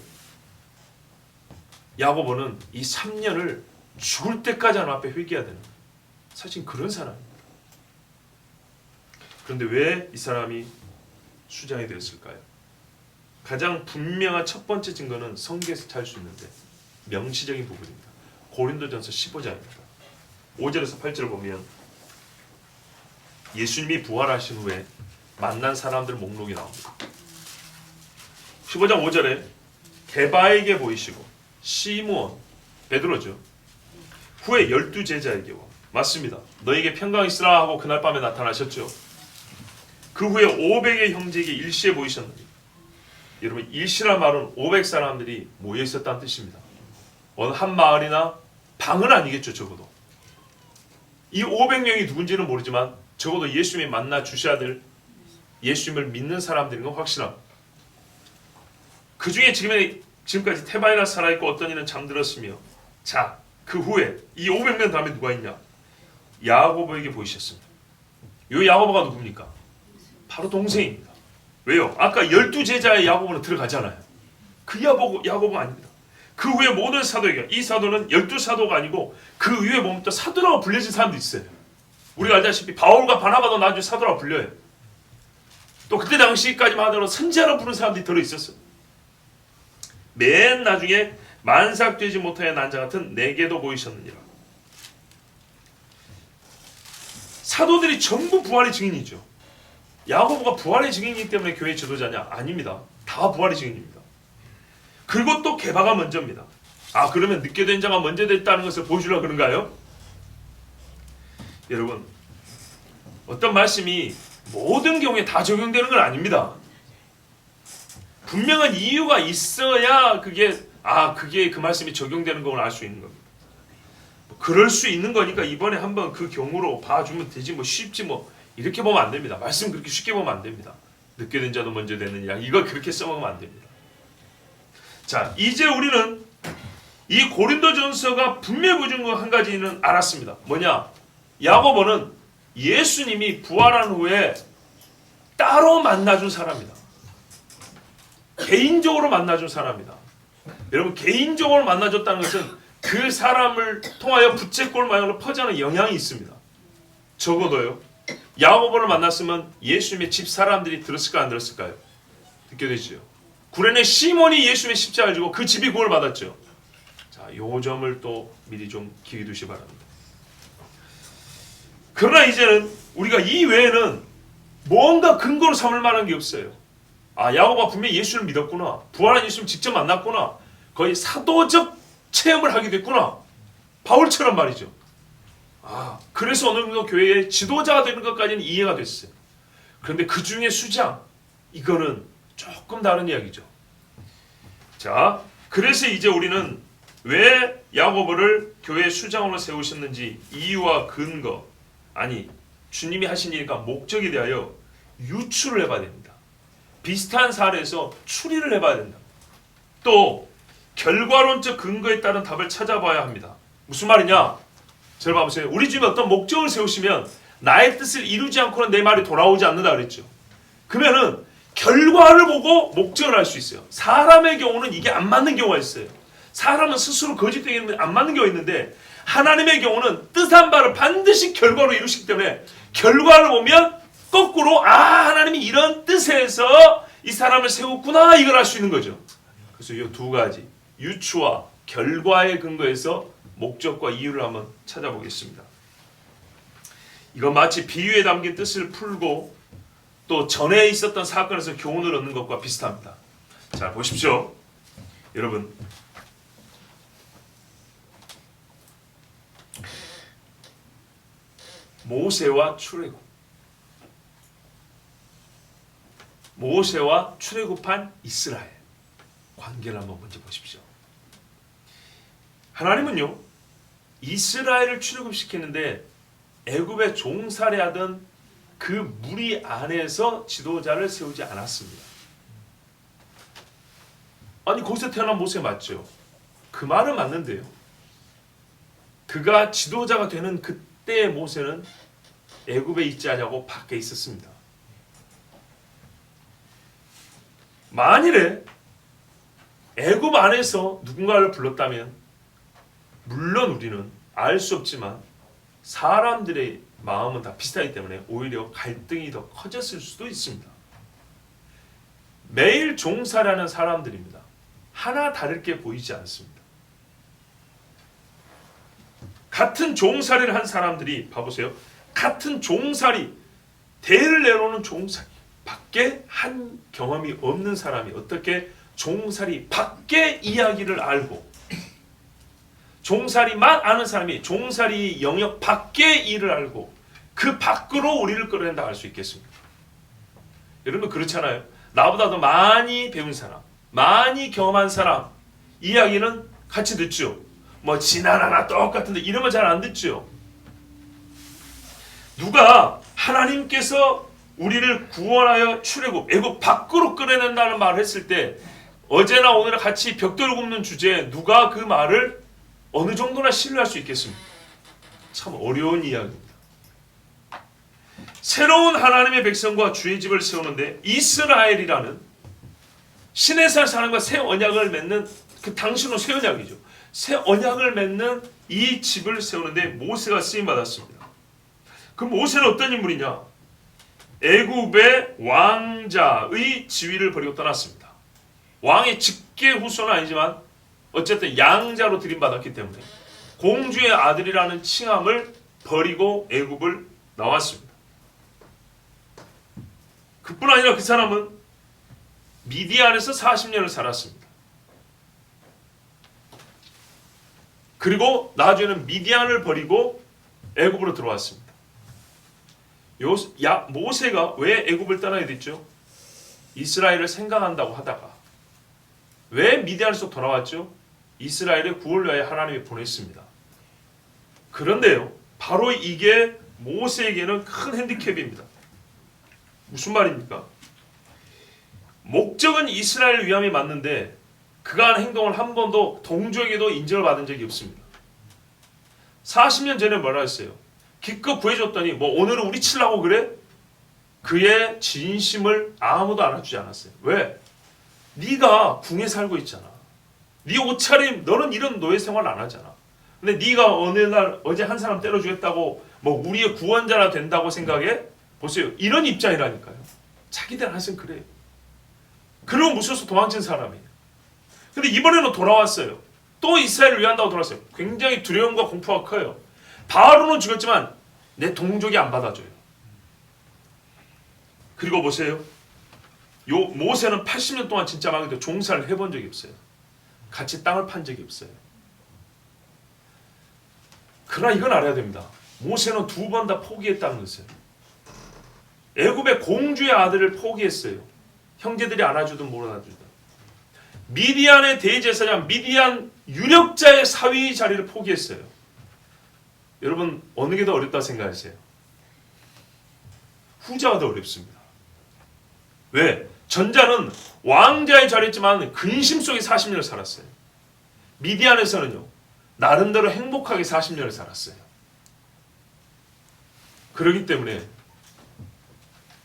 야고보는 이 3년을 죽을 때까지 하나님 앞에 회개해야 되는 거예요. 사실 그런 사람입니다. 그런데 왜 이 사람이 수장이 되었을까요? 가장 분명한 첫 번째 증거는 성경에서 찾을 수 있는데 명시적인 부분입니다. 고린도전서 15장입니다. 5절에서 8절을 보면 예수님이 부활하신 후에 만난 사람들 목록이 나옵니다. 15장 5절에 게바에게 보이시고 시므온, 베드로죠. 후에 12제자에게 와. 맞습니다. 너에게 평강 있으라 하고 그날 밤에 나타나셨죠. 그 후에 500의 형제에게 일시에 보이셨느니, 여러분 일시란 말은 500사람들이 모여 있었다는 뜻입니다. 어느 한 마을이나 방은 아니겠죠. 적어도 이 500명이 누군지는 모르지만 적어도 예수님이 만나 주셔야 될, 예수님을 믿는 사람들인 건 확실합니다. 그 중에 지금까지 테바이나 살아있고 어떤 이는 잠들었으며, 자, 그 후에 이 500명 다음에 누가 있냐? 야고보에게 보이셨습니다. 이 야고보가 누굽니까? 바로 동생입니다. 왜요? 아까 12제자의 야고보는 들어가잖아요. 그 야고보가 아닙니다. 그 후에 모든 사도에게, 이 사도는 12사도가 아니고 그 위에 보면 또 사도라고 불려진 사람도 있어요. 우리가 알다시피 바울과 바나바도 나중에 사도라고 불려요. 또 그때 당시까지만 하더라도 선지자라고 부르는 사람들이 들어있었어요. 맨 나중에 만삭되지 못하여 난자 같은 내게도 보이셨느니라. 사도들이 전부 부활의 증인이죠. 야고보가 부활의 증인이기 때문에 교회 지도자냐? 아닙니다. 다 부활의 증인입니다. 그리고 또 게바가 먼저입니다. 아, 그러면 늦게 된 자가 먼저 됐다는 것을 보여주려고 그런가요? 여러분, 어떤 말씀이 모든 경우에 다 적용되는 건 아닙니다. 분명한 이유가 있어야 그게 그 말씀이 적용되는 걸 알 수 있는 겁니다. 그럴 수 있는 거니까 이번에 한번 그 경우로 봐주면 되지, 쉽지 이렇게 보면 안 됩니다. 말씀 그렇게 쉽게 보면 안 됩니다. 늦게 된 자도 먼저 되느냐, 이거 그렇게 써먹으면 안 됩니다. 자, 이제 우리는 이 고린도전서가 분명히 보여준 거 한 가지는 알았습니다. 뭐냐? 야고보는 예수님이 부활한 후에 따로 만나준 사람이다. 개인적으로 만나준 사람이다. 여러분, 개인적으로 만나줬다는 것은 그 사람을 통하여 부채꼴 모양으로 퍼지는 영향이 있습니다. 적어도요, 야고보를 만났으면 예수님의 집 사람들이 들었을까 안 들었을까요? 듣게 되죠. 구레네 시몬이 예수님의 십자가를 지고 그 집이 구원을 받았죠. 자, 요 점을 또 미리 좀 기억해 두시기 바랍니다. 그러나 이제는 우리가 이 외에는 뭔가 근거로 삼을 만한 게 없어요. 아, 야고보가 분명히 예수를 믿었구나. 부활한 예수를 직접 만났구나. 거의 사도적 체험을 하게 됐구나. 바울처럼 말이죠. 아, 그래서 어느 정도 교회의 지도자가 되는 것까지는 이해가 됐어요. 그런데 그 중에 수장, 이거는 조금 다른 이야기죠. 자, 그래서 이제 우리는 왜 야고보를 교회 수장으로 세우셨는지 이유와 근거, 아니 주님이 하신 일이니까 목적에 대하여 유추를 해봐야 됩니다. 비슷한 사례에서 추리를 해봐야 된다. 또 결과론적 근거에 따른 답을 찾아봐야 합니다. 무슨 말이냐? 잘 봐보세요. 우리 주님이 어떤 목적을 세우시면 나의 뜻을 이루지 않고는 내 말이 돌아오지 않는다 그랬죠. 그러면은 결과를 보고 목적을 알 수 있어요. 사람의 경우는 이게 안 맞는 경우가 있어요. 사람은 스스로 거짓되게 안 맞는 경우가 있는데, 하나님의 경우는 뜻한 바를 반드시 결과로 이루시기 때문에 결과를 보면 거꾸로 하나님이 이런 뜻에서 이 사람을 세웠구나, 이걸 알 수 있는 거죠. 그래서 이 두 가지, 유추와 결과의 근거에서 목적과 이유를 한번 찾아보겠습니다. 이건 마치 비유에 담긴 뜻을 풀고 또 전에 있었던 사건에서 교훈을 얻는 것과 비슷합니다. 자, 보십시오. 여러분, 모세와 출애굽, 모세와 출애굽한 이스라엘 관계를 한번 먼저 보십시오. 하나님은요, 이스라엘을 출애굽시키는데 애굽에 종살이하던 그 무리 안에서 지도자를 세우지 않았습니다. 아니, 거기서 태어난 모세 맞죠? 그 말은 맞는데요, 그가 지도자가 되는 그때의 모세는 애굽에 있지 않냐고 밖에 있었습니다. 만일에 애굽 안에서 누군가를 불렀다면 물론 우리는 알 수 없지만 사람들의 마음은 다 비슷하기 때문에 오히려 갈등이 더 커졌을 수도 있습니다. 매일 종살이하는 사람들입니다. 하나 다를 게 보이지 않습니다. 같은 종살이를 한 사람들이 봐보세요. 같은 종살이 대를 내놓는 종살이 밖에 한 경험이 없는 사람이 어떻게 종살이 밖의 이야기를 알고 종살이만 아는 사람이 종살이 영역 밖의 일을 알고 그 밖으로 우리를 끌어낸다 할 수 있겠습니까? 여러분 그렇잖아요. 나보다 더 많이 배운 사람, 많이 경험한 사람 이야기는 같이 듣죠. 뭐 지나나나 똑같은데 이러면 잘 안 듣죠. 누가 하나님께서 우리를 구원하여 출애굽, 애굽 밖으로 끌어낸다는 말을 했을 때 어제나 오늘 같이 벽돌 굽는 주제에 누가 그 말을 어느 정도나 신뢰할 수 있겠습니까? 참 어려운 이야기입니다. 새로운 하나님의 백성과 주의 집을 세우는데 이스라엘이라는 시내산 사람과 새 언약을 맺는 그 당시는 새 언약이죠. 새 언약을 맺는 이 집을 세우는데 모세가 쓰임 받았습니다. 그 모세는 어떤 인물이냐? 애굽의 왕자의 지위를 버리고 떠났습니다. 왕의 직계 후손은 아니지만 어쨌든 양자로 들임받았기 때문에 공주의 아들이라는 칭함을 버리고 애굽을 나왔습니다. 그뿐 아니라 그 사람은 미디안에서 40년을 살았습니다. 그리고 나중에는 미디안을 버리고 애굽으로 들어왔습니다. 모세가 왜 애굽을 떠나게 됐죠? 이스라엘을 생각한다고 하다가 왜 미디안에서 돌아왔죠? 이스라엘의 구원을 위하여 하나님이 보냈습니다. 그런데요, 바로 이게 모세에게는 큰 핸디캡입니다. 무슨 말입니까? 목적은 이스라엘 위함이 맞는데 그가 한 행동을 한 번도 동족에게도 인정을 받은 적이 없습니다. 40년 전에 뭐라 했어요? 기껏 구해줬더니 뭐 오늘은 우리 치려고 그래? 그의 진심을 아무도 알아주지 않았어요. 왜? 네가 궁에 살고 있잖아. 네 옷차림, 너는 이런 노예 생활 안 하잖아. 근데 네가 어느 날 어제 한 사람 때려 주겠다고 뭐 우리의 구원자라 된다고 생각해? 보세요. 이런 입장이라니까요. 자기들 하신 그래요. 그러고 무서워서 도망친 사람이에요. 근데 이번에는 돌아왔어요. 또 이스라엘을 위한다고 돌아왔어요. 굉장히 두려움과 공포가 커요. 바로는 죽었지만 내 동족이 안 받아줘요. 그리고 보세요. 요 모세는 80년 동안 진짜 말 그대로 종살을 해본 적이 없어요. 같이 땅을 판 적이 없어요. 그러나 이건 알아야 됩니다. 모세는 2번 다 포기했다는 것을. 애굽의 공주의 아들을 포기했어요. 형제들이 안아주든 못 안아주든. 미디안의 대제사장, 미디안 유력자의 사위 자리를 포기했어요. 여러분 어느 게 더 어렵다고 생각하세요? 후자가 더 어렵습니다. 왜? 전자는 왕자의 자리였지만 근심 속에 40년을 살았어요. 미디안에서는요, 나름대로 행복하게 40년을 살았어요. 그렇기 때문에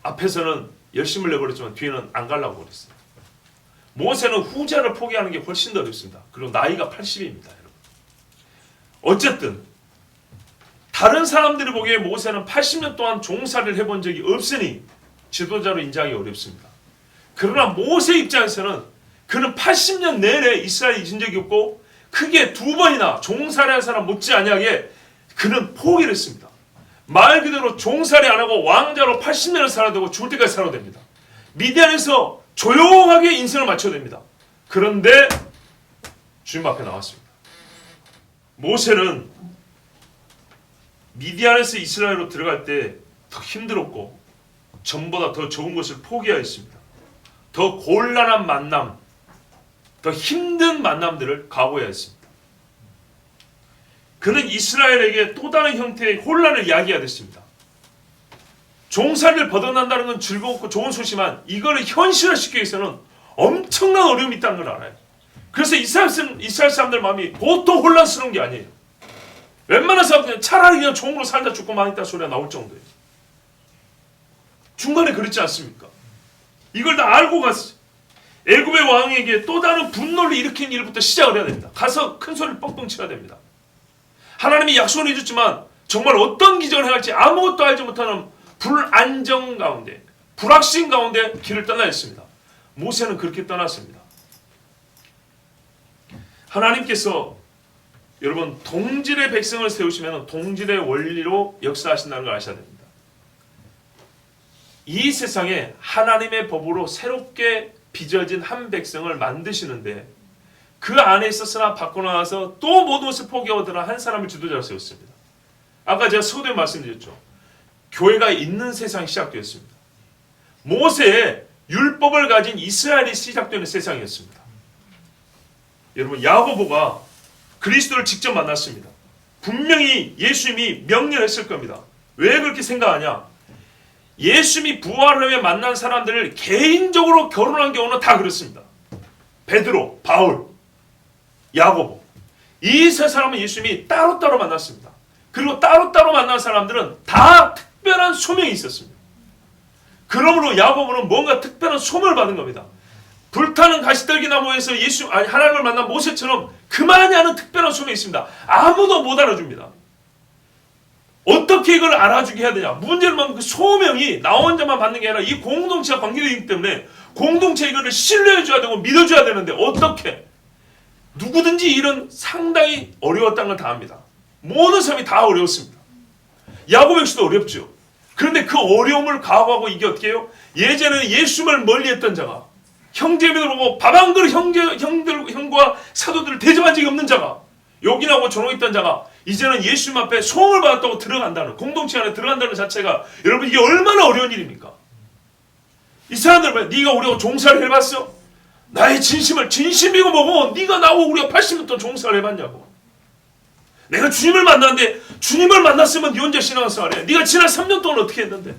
앞에서는 열심을 내버렸지만 뒤에는 안 가려고 그랬어요. 모세는 후자를 포기하는 게 훨씬 더 어렵습니다. 그리고 나이가 80입니다. 여러분. 어쨌든 다른 사람들이 보기에 모세는 80년 동안 종살이를 해본 적이 없으니 지도자로 인정하기 어렵습니다. 그러나 모세 입장에서는 그는 80년 내내 이스라엘에 잊은 적이 없고 크게 2번이나 종살이한 사람 못지않게 그는 포기를 했습니다. 말 그대로 종살이 안 하고 왕자로 80년을 살아야 되고 죽을 때까지 살아야 됩니다. 미디안에서 조용하게 인생을 마쳐야 됩니다. 그런데 주님 앞에 나왔습니다. 모세는 미디안에서 이스라엘로 들어갈 때 더 힘들었고 전보다 더 좋은 것을 포기하였습니다. 더 곤란한 만남, 더 힘든 만남들을 각오해야 했습니다. 그는 이스라엘에게 또 다른 형태의 혼란을 이야기해야 됐습니다. 종살이를 벗어난다는 건 즐겁고 좋은 소식이지만 이거를 현실화시키기 위해서는 엄청난 어려움이 있다는 걸 알아요. 그래서 이스라엘 사람들 마음이 보통 혼란스러운 게 아니에요. 웬만한 사람들은 차라리 그냥 종으로 살다 죽고 망했다 소리가 나올 정도예요. 중간에 그렇지 않습니까? 이걸 다 알고 갔어요. 애굽의 왕에게 또 다른 분노를 일으킨 일부터 시작을 해야 됩니다. 가서 큰 소리를 뻥뻥 쳐야 됩니다. 하나님이 약속을 해줬지만 정말 어떤 기적을 행할지 아무것도 알지 못하는 불안정 가운데, 불확신 가운데 길을 떠나 있습니다. 모세는 그렇게 떠났습니다. 하나님께서 여러분 동질의 백성을 세우시면 동질의 원리로 역사하신다는 걸 아셔야 됩니다. 이 세상에 하나님의 법으로 새롭게 빚어진 한 백성을 만드시는데 그 안에 있었으나 밖으로 나와서 또 모든 것을 포기하더라 한 사람을 지도자로 세웠습니다. 아까 제가 서두에 말씀드렸죠. 교회가 있는 세상이 시작되었습니다. 모세의 율법을 가진 이스라엘이 시작되는 세상이었습니다. 여러분 야고보가 그리스도를 직접 만났습니다. 분명히 예수님이 명령했을 겁니다. 왜 그렇게 생각하냐? 예수님이 부활을 위해 만난 사람들을 개인적으로 결혼한 경우는 다 그렇습니다. 베드로, 바울, 야고보 이 세 사람은 예수님이 따로따로 만났습니다. 그리고 따로따로 만난 사람들은 다 특별한 소명이 있었습니다. 그러므로 야고보는 뭔가 특별한 소명을 받은 겁니다. 불타는 가시떨기 나무에서 하나님을 만난 모세처럼 그만이 하는 특별한 소명이 있습니다. 아무도 못 알아줍니다. 어떻게 이걸 알아주게 해야 되냐? 문제는 그 소명이 나 혼자만 받는 게 아니라 이 공동체가 관계되기 때문에 공동체 이거를 신뢰해줘야 되고 믿어줘야 되는데 어떻게? 누구든지 일은 상당히 어려웠다는 걸 다 압니다. 모든 사람이 다 어려웠습니다. 야고보 역시도 어렵죠. 그런데 그 어려움을 각오하고 이게 어떻게 해요? 예전에는 예수님을 멀리했던 자가 형제들을 보고 밥 한 그릇 형과 사도들을 대접한 적이 없는 자가 욕이나고 조롱했던 자가 이제는 예수님 앞에 소원을 받았다고 들어간다는 공동체 안에 들어간다는 자체가 여러분 이게 얼마나 어려운 일입니까? 이 사람들 왜 네가 우리하고 종사를 해봤어? 나의 진심을 진심이고 뭐고 네가 나하고 우리가 80년 동안 종사를 해봤냐고. 내가 주님을 만났는데 주님을 만났으면 네 혼자 신앙생활 해. 네가 지난 3년 동안 어떻게 했는데?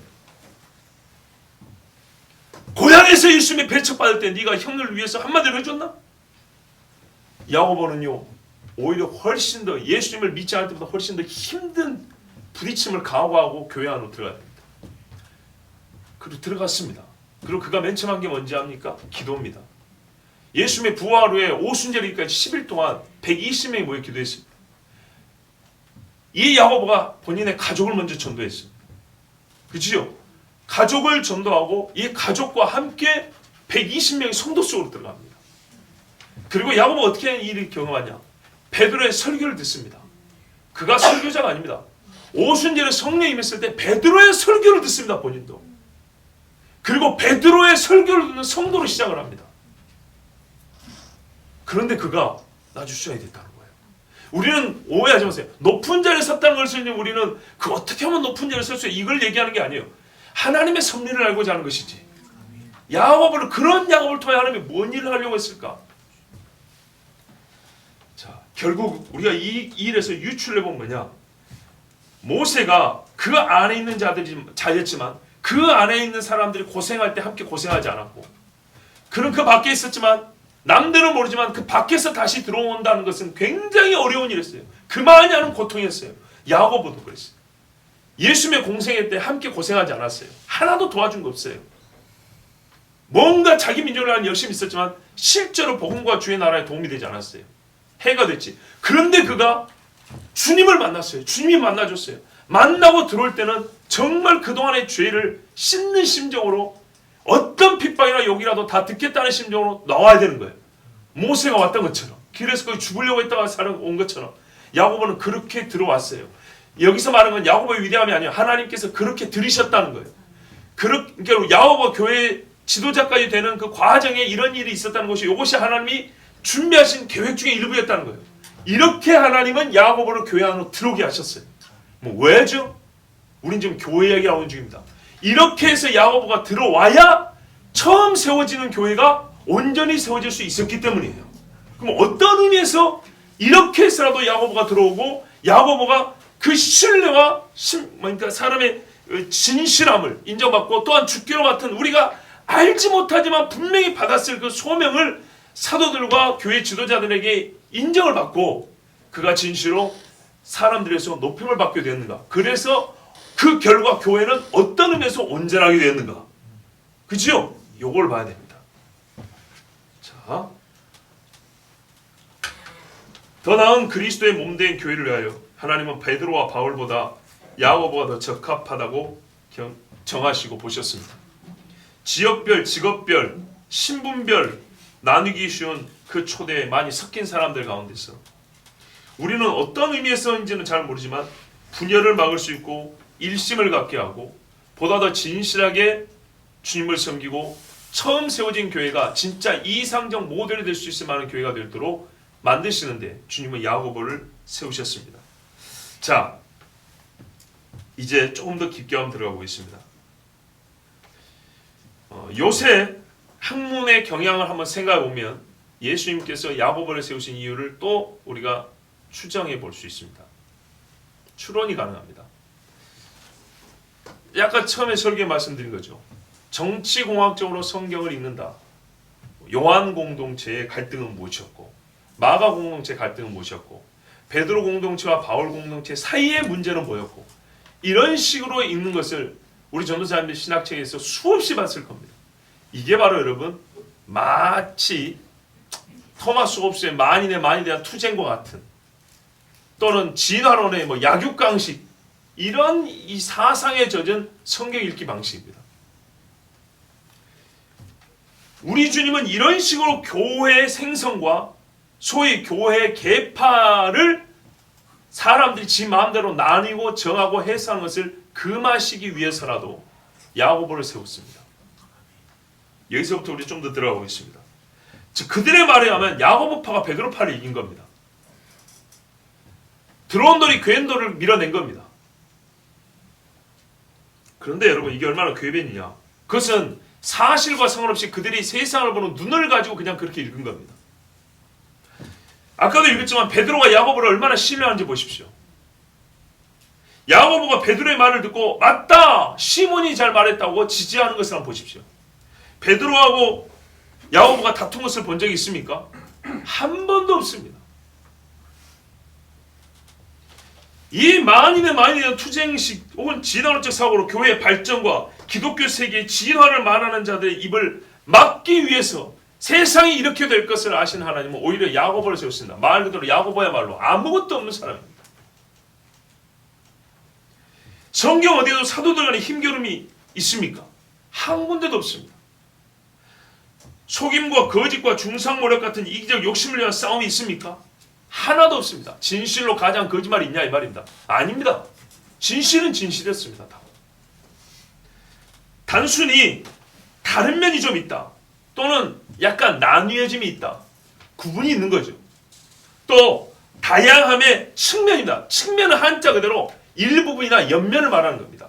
고향에서 예수님이 배척받을 때 네가 형을 위해서 한마디를 해줬나? 야고보는요 오히려 훨씬 더 예수님을 믿지 않을 때보다 훨씬 더 힘든 부딪힘을 각오하고 교회 안으로 들어가야 됩니다. 그리고 들어갔습니다. 그리고 그가 맨 처음 한 게 뭔지 압니까? 기도입니다. 예수님의 부활 후에 오순절일까지 10일 동안 120명이 모여 기도했습니다. 이 야고보가 본인의 가족을 먼저 전도했습니다. 그렇죠? 가족을 전도하고 이 가족과 함께 120명이 성도 속으로 들어갑니다. 그리고 야고보가 어떻게 이 일을 경험하냐? 베드로의 설교를 듣습니다. 그가 설교자가 아닙니다. 오순절에 성령이 임했을 때 베드로의 설교를 듣습니다. 본인도. 그리고 베드로의 설교를 듣는 성도로 시작을 합니다. 그런데 그가 나주셔야 됐다는 거예요. 우리는 오해하지 마세요. 높은 자리에 섰다는 것을 우리는 그 어떻게 하면 높은 자리에 설 수 있어요? 이걸 얘기하는 게 아니에요. 하나님의 섭리를 알고자 하는 것이지. 야고보를 그런 야고보를 통해 하나님이 뭔 일을 하려고 했을까? 자, 결국 우리가 이 일에서 유출해본 뭐냐? 모세가 그 안에 있는 자였지만 그 안에 있는 사람들이 고생할 때 함께 고생하지 않았고 그는 그 밖에 있었지만 남들은 모르지만 그 밖에서 다시 들어온다는 것은 굉장히 어려운 일이었어요. 그만이 하는 고통이었어요. 야고보도 그랬어요. 예수님의 공생애 때 함께 고생하지 않았어요. 하나도 도와준 거 없어요. 뭔가 자기 민족을 위한 열심히 있었지만 실제로 복음과 주의 나라에 도움이 되지 않았어요. 해가 됐지. 그런데 그가 주님을 만났어요. 주님이 만나줬어요. 만나고 들어올 때는 정말 그동안의 죄를 씻는 심정으로 어떤 핍박이나 욕이라도 다 듣겠다는 심정으로 나와야 되는 거예요. 모세가 왔던 것처럼 길에서 거기 죽으려고 했다가 온 것처럼 야고보는 그렇게 들어왔어요. 여기서 말하는 건 야고보의 위대함이 아니에요. 하나님께서 그렇게 들이셨다는 거예요. 그러니까 야고보 교회 지도자까지 되는 그 과정에 이런 일이 있었다는 것이 이것이 하나님이 준비하신 계획 중에 일부였다는 거예요. 이렇게 하나님은 야고보를 교회 안으로 들어오게 하셨어요. 뭐 왜죠? 우린 지금 교회 이야기 나오는 중입니다. 이렇게 해서 야고보가 들어와야 처음 세워지는 교회가 온전히 세워질 수 있었기 때문이에요. 그럼 어떤 의미에서 이렇게 해서라도 야고보가 들어오고 야고보가 그 신뢰와 그러니까 사람의 진실함을 인정받고 또한 주께로 같은 우리가 알지 못하지만 분명히 받았을 그 소명을 사도들과 교회 지도자들에게 인정을 받고 그가 진실로 사람들에서 높임을 받게 되었는가. 그래서 그 결과 교회는 어떤 의미에서 온전하게 되었는가. 그죠? 요걸 봐야 됩니다. 자, 더 나은 그리스도의 몸된 교회를 위하여 하나님은 베드로와 바울보다 야고보가 더 적합하다고 정하시고 보셨습니다. 지역별, 직업별, 신분별 나누기 쉬운 그 초대에 많이 섞인 사람들 가운데서 우리는 어떤 의미에서인지는 잘 모르지만 분열을 막을 수 있고 일심을 갖게 하고 보다 더 진실하게 주님을 섬기고 처음 세워진 교회가 진짜 이상적 모델이 될 수 있을 만한 교회가 되도록 만드시는데 주님은 야고보를 세우셨습니다. 자, 이제 조금 더 깊게 한번 들어가 보겠습니다. 요새 학문의 경향을 한번 생각해 보면 예수님께서 야고보를 세우신 이유를 또 우리가 추정해 볼 수 있습니다. 추론이 가능합니다. 약간 처음에 설교에 말씀드린 거죠. 정치공학적으로 성경을 읽는다. 요한 공동체의 갈등은 무엇이었고 마가 공동체의 갈등은 무엇이었고 베드로 공동체와 바울 공동체 사이의 문제는 뭐였고 이런 식으로 읽는 것을 우리 전도사님들 신학책에서 수없이 봤을 겁니다. 이게 바로 여러분 마치 토마스 홉스의 만인의 만에 대한 투쟁과 같은 또는 진화론의 약육강식 이런 이 사상에 젖은 성경 읽기 방식입니다. 우리 주님은 이런 식으로 교회의 생성과 소위 교회의 계파를 사람들이 지 마음대로 나뉘고 정하고 해석하는 것을 금하시기 위해서라도 야고보를 세웠습니다. 여기서부터 우리 좀 더 들어가 보겠습니다. 즉 그들의 말에 의하면 야고보파가 베드로파를 이긴 겁니다. 들어온 돌이 괜 돌을 밀어낸 겁니다. 그런데 여러분 이게 얼마나 괴변이냐. 그것은 사실과 상관없이 그들이 세상을 보는 눈을 가지고 그냥 그렇게 읽은 겁니다. 아까도 읽었지만 베드로가 야고보를 얼마나 신뢰하는지 보십시오. 야고보가 베드로의 말을 듣고 맞다! 시몬이 잘 말했다고 지지하는 것을 한번 보십시오. 베드로하고 야고보가 다툰 것을 본 적이 있습니까? 한 번도 없습니다. 이 만인의 만인에 대한 투쟁식 혹은 진화론적 사고로 교회의 발전과 기독교 세계의 진화를 말하는 자들의 입을 막기 위해서 세상이 이렇게 될 것을 아신 하나님은 오히려 야고보를 세우신다. 말 그대로 야고보야말로 아무것도 없는 사람입니다. 성경 어디에도 사도들 간의 힘겨름이 있습니까? 한 군데도 없습니다. 속임과 거짓과 중상모략 같은 이기적 욕심을 위한 싸움이 있습니까? 하나도 없습니다. 진실로 가장 거짓말이 있냐 이 말입니다. 아닙니다. 진실은 진실이었습니다. 다. 단순히 다른 면이 좀 있다. 또는 약간 나뉘어짐이 있다. 구분이 있는 거죠. 또 다양함의 측면이다. 측면은 한자 그대로 일부분이나 옆면을 말하는 겁니다.